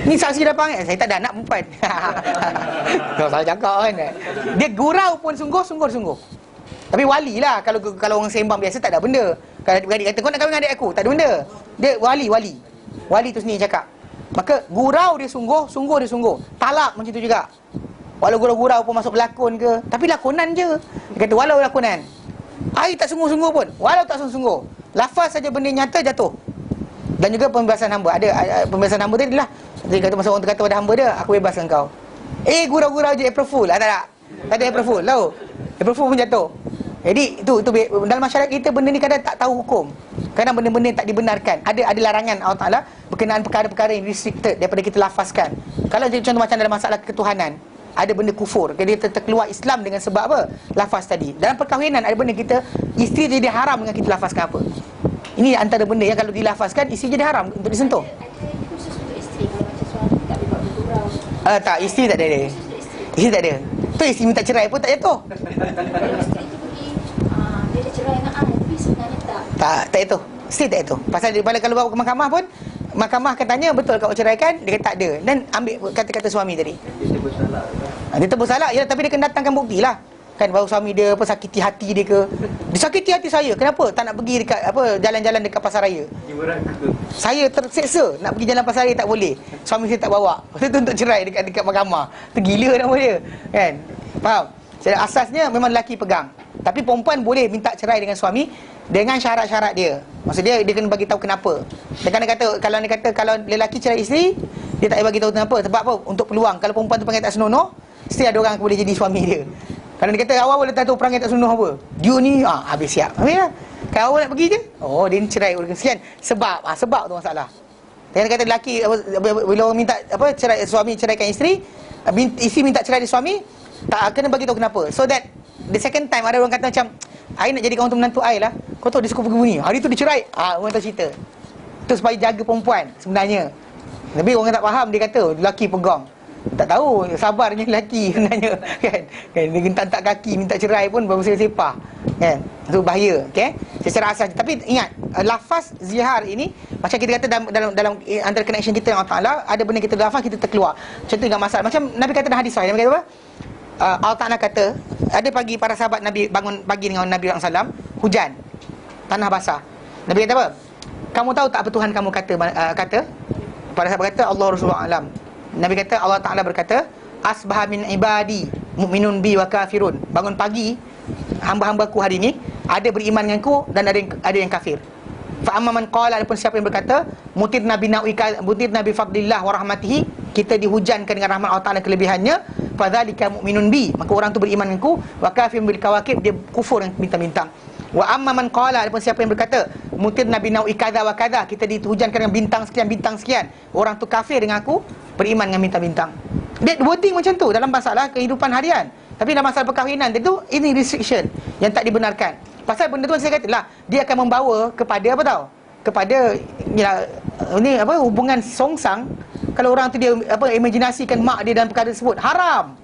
Ni saksi datang saya tak ada anak perempuan. Kau salah cakap kan. Dia gurau pun sungguh. Tapi wali lah. Kalau orang sembang biasa tak ada benda. Kalau adik-adik kata kau nak kahwin dengan adik aku, tak ada benda. Dia wali tu sendiri cakap. Maka gurau dia sungguh dia sungguh. Talak macam tu juga. Walau gurau-gurau pun masuk berlakon ke, tapi lakonan je. Dia kata walau lakonan, air tak sungguh-sungguh pun, walau tak sungguh-sungguh, lafaz saja benda nyata jatuh. Dan juga pembebasan hamba. Ada pembebasan hamba tadi lah. Dia kata masa orang tu kata pada hamba dia, aku bebaskan kau. Gurau-gurau je April Fool. Tak ada April Fool. Tahu? April Fool pun jatuh. Jadi itu dalam masyarakat kita benda ni kadang tak tahu hukum. Kadang benda-benda tak dibenarkan. Ada larangan Allah Taala berkenaan perkara-perkara yang restricted daripada kita lafazkan. Kalau contoh macam dalam masalah ketuhanan, ada benda kufur, dia terkeluar Islam dengan sebab apa? Lafaz tadi. Dalam perkahwinan ada benda kita, isteri jadi haram dengan kita lafazkan apa. Ini antara benda yang kalau dilafazkan, isteri jadi haram untuk disentuh. Ada khusus untuk isteri, kalau macam suami tak boleh buat bergurau. Tak, isteri tak ada dia. Isteri tak ada. Tu isteri minta cerai pun tak jatuh. Kalau isteri tu pergi, dia dah cerai dengan tapi sebenarnya tak. Tak jatuh. Isteri tak jatuh. Pasal kalau bawa ke mahkamah pun, mahkamah akan tanya, betul kau ceraikan? Dia kata tak ada. Dan ambil kata-kata suami tadi. Dia bersalah. Dia bersalah, ya, tapi dia kena datangkan bukti lah. Kan baru suami dia sakiti hati dia ke. Disakiti hati saya. Kenapa tak nak pergi dekat jalan-jalan dekat pasar raya? Saya terseksa nak pergi jalan pasar raya, tak boleh. Suami saya tak bawa. Lepas tu untuk cerai dekat mahkamah. Tergila nama dia. Kan? Faham? Jadi asasnya memang lelaki pegang. Tapi perempuan boleh minta cerai dengan suami dengan syarat-syarat dia. Maksud dia kena bagi tahu kenapa. Dia kata kalau lelaki cerai isteri, dia tak payah bagi tahu kenapa. Sebab apa? Untuk peluang. Kalau perempuan tu perangai tak senonoh, mesti ada orang boleh jadi suami dia. Kalau dia kata awal-awal dia tak tahu perangai tak senonoh apa, dia ni habis siap. Habis lah. Kalau awal nak pergi je, dia ni cerai sekian. Sebab tu masalah. Dia kata lelaki bila orang minta cerai, suami ceraikan isteri, isteri minta cerai dari suami, tak kena bagi tahu kenapa. So that the second time ada orang kata macam, I nak jadi kau untuk menantu I lah, kau tahu dia suka pergi bunyi, hari tu dia cerai. Orang tahu cerita. Itu supaya jaga perempuan sebenarnya. Tapi orang tak faham, dia kata lelaki pegang. Tak tahu sabarnya lelaki sebenarnya. Kan dia gentak kaki minta cerai pun baru sepah. Kan? Itu bahaya, okey? Secara asas. Tapi ingat, lafaz zihar ini macam kita kata dalam antara connection kita dengan Allah Taala, ada benda kita lafaz kita terkeluar. Contoh dengan masalah macam Nabi kata dalam hadis sahih, Nabi kata apa? Allah Ta'ala kata, ada pagi para sahabat Nabi bangun pagi dengan Nabi SAW, hujan, tanah basah. Nabi kata apa? Kamu tahu tak apa Tuhan kamu kata? Para sahabat kata, Allah Rasulullah Alam. Nabi kata, Allah Ta'ala berkata, asbaha min ibadi mu'minun bi wa kafirun. Bangun pagi, hamba-hambaku hari ini ada beriman denganku dan ada yang kafir. Fa amma man qala, adapun siapa yang berkata, mutirna bi fadlillah wa rahmatihi, kita dihujankan dengan rahmat Allah Ta'ala kelebihannya, fadzalika mu'minun bi, maka orang tu beriman denganku, wa kafirun bil kawakib, dia kufur dengan bintang-bintang. Wa amma man qala, adapun siapa yang berkata, mutirna bi naui kadza wa kadza, kita dihujankan dengan bintang sekian, orang tu kafir dengan aku, beriman dengan bintang-bintang. Dia wording macam tu dalam masalah kehidupan harian. Tapi dalam masalah perkahwinan itu, ini restriction yang tak dibenarkan. Pasal benda tu saya kata lah, dia akan membawa kepada apa tahu? Kepada hubungan songsang. Kalau orang tu dia imajinasikan mak dia dalam perkara tersebut, haram.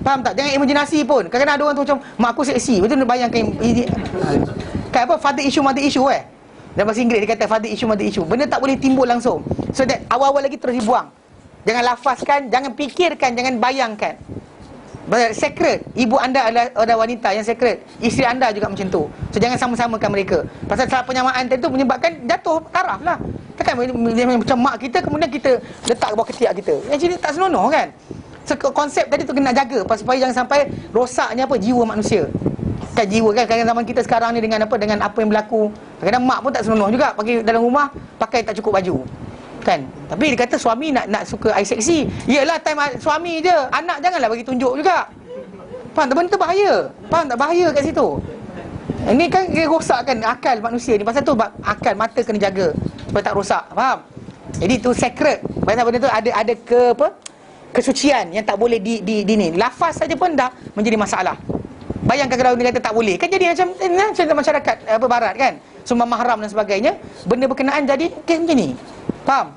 Faham tak? Jangan imajinasi pun. Kadang-kadang ada orang tu macam, mak aku seksi. Betul nak bayangkan kayak apa? Father issue, mother issue dalam bahasa Inggeris dia kata father issue, mother issue. Benda tak boleh timbul langsung. So that awal-awal lagi terus dibuang. Jangan lafazkan, jangan fikirkan, jangan bayangkan. Sacred. Ibu anda adalah wanita yang sacred. Isteri anda juga macam tu. So jangan sama-samakan mereka. Pasal salah penyamaan tadi tu menyebabkan jatuh taraf lah. Takkan macam mak kita kemudian kita letak bawah ketiak kita. Actually tak senonoh kan. So konsep tadi tu kena jaga supaya jangan sampai rosaknya apa jiwa manusia. Kan jiwa kan zaman kita sekarang ni dengan apa yang berlaku. Kadang-kadang mak pun tak senonoh juga pergi dalam rumah pakai tak cukup baju. Kan? Tapi dia kata suami nak suka air seksi. Yelah time suami je. Anak janganlah bagi tunjuk juga. Faham tak? Benda bahaya. Faham tak? Bahaya kat situ. Ini kan dia rosakkan akal manusia ni. Pasal tu akal mata kena jaga supaya tak rosak. Faham? Jadi tu sacred. Pasal benda tu ada kesucian yang tak boleh di ni. Lafaz saja pun dah menjadi masalah. Bayangkan kalau dia kata tak boleh. Kan jadi macam masyarakat barat kan. Sumpah mahram dan sebagainya. Benda berkenaan jadi kes macam ni. Faham?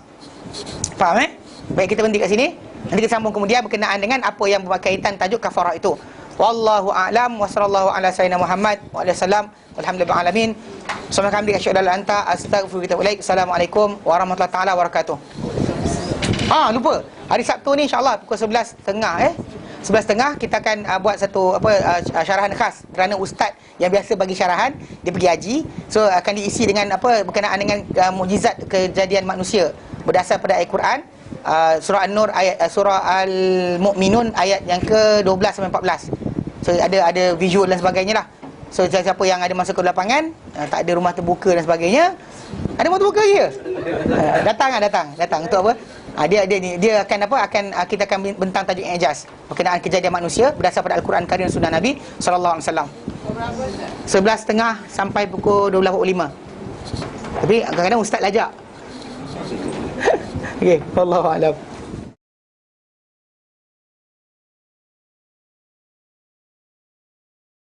Faham Baik, kita berhenti kat sini. Nanti kita sambung kemudian berkenaan dengan apa yang berkaitan tajuk kafarah itu. Wallahu a'lam wa sallallahu ala sayyidina Muhammad wa alihi wasallam. Walhamdulillah alamin. Subhanaka asyhadu an la ilaha illa anta astaghfiruka wa atubu ilaik. Assalamualaikum warahmatullahi taala wabarakatuh. Lupa. Hari Sabtu ni insya-Allah pukul 11.30 11.30 kita akan buat satu syarahan khas kerana ustaz yang biasa bagi syarahan dia pergi haji, so akan diisi dengan berkenaan dengan mukjizat kejadian manusia berdasar pada ayat Quran, surah An-Nur surah Al-Mu'minun ayat yang ke-12 sampai 14. So ada visual dan sebagainya lah. So siapa yang ada masa ke lapangan, tak ada rumah terbuka dan sebagainya, ada rumah terbuka je. Datang untuk apa? Dia akan kita akan bentang tajuk i'jaz berkenaan kejadian manusia berdasar pada Al-Quran Karim dan Sunnah Nabi sallallahu alaihi wasallam. 11.30 sampai pukul 12.45. Tapi kadang-kadang ustaz lajak. Okey, wallahu a'lam.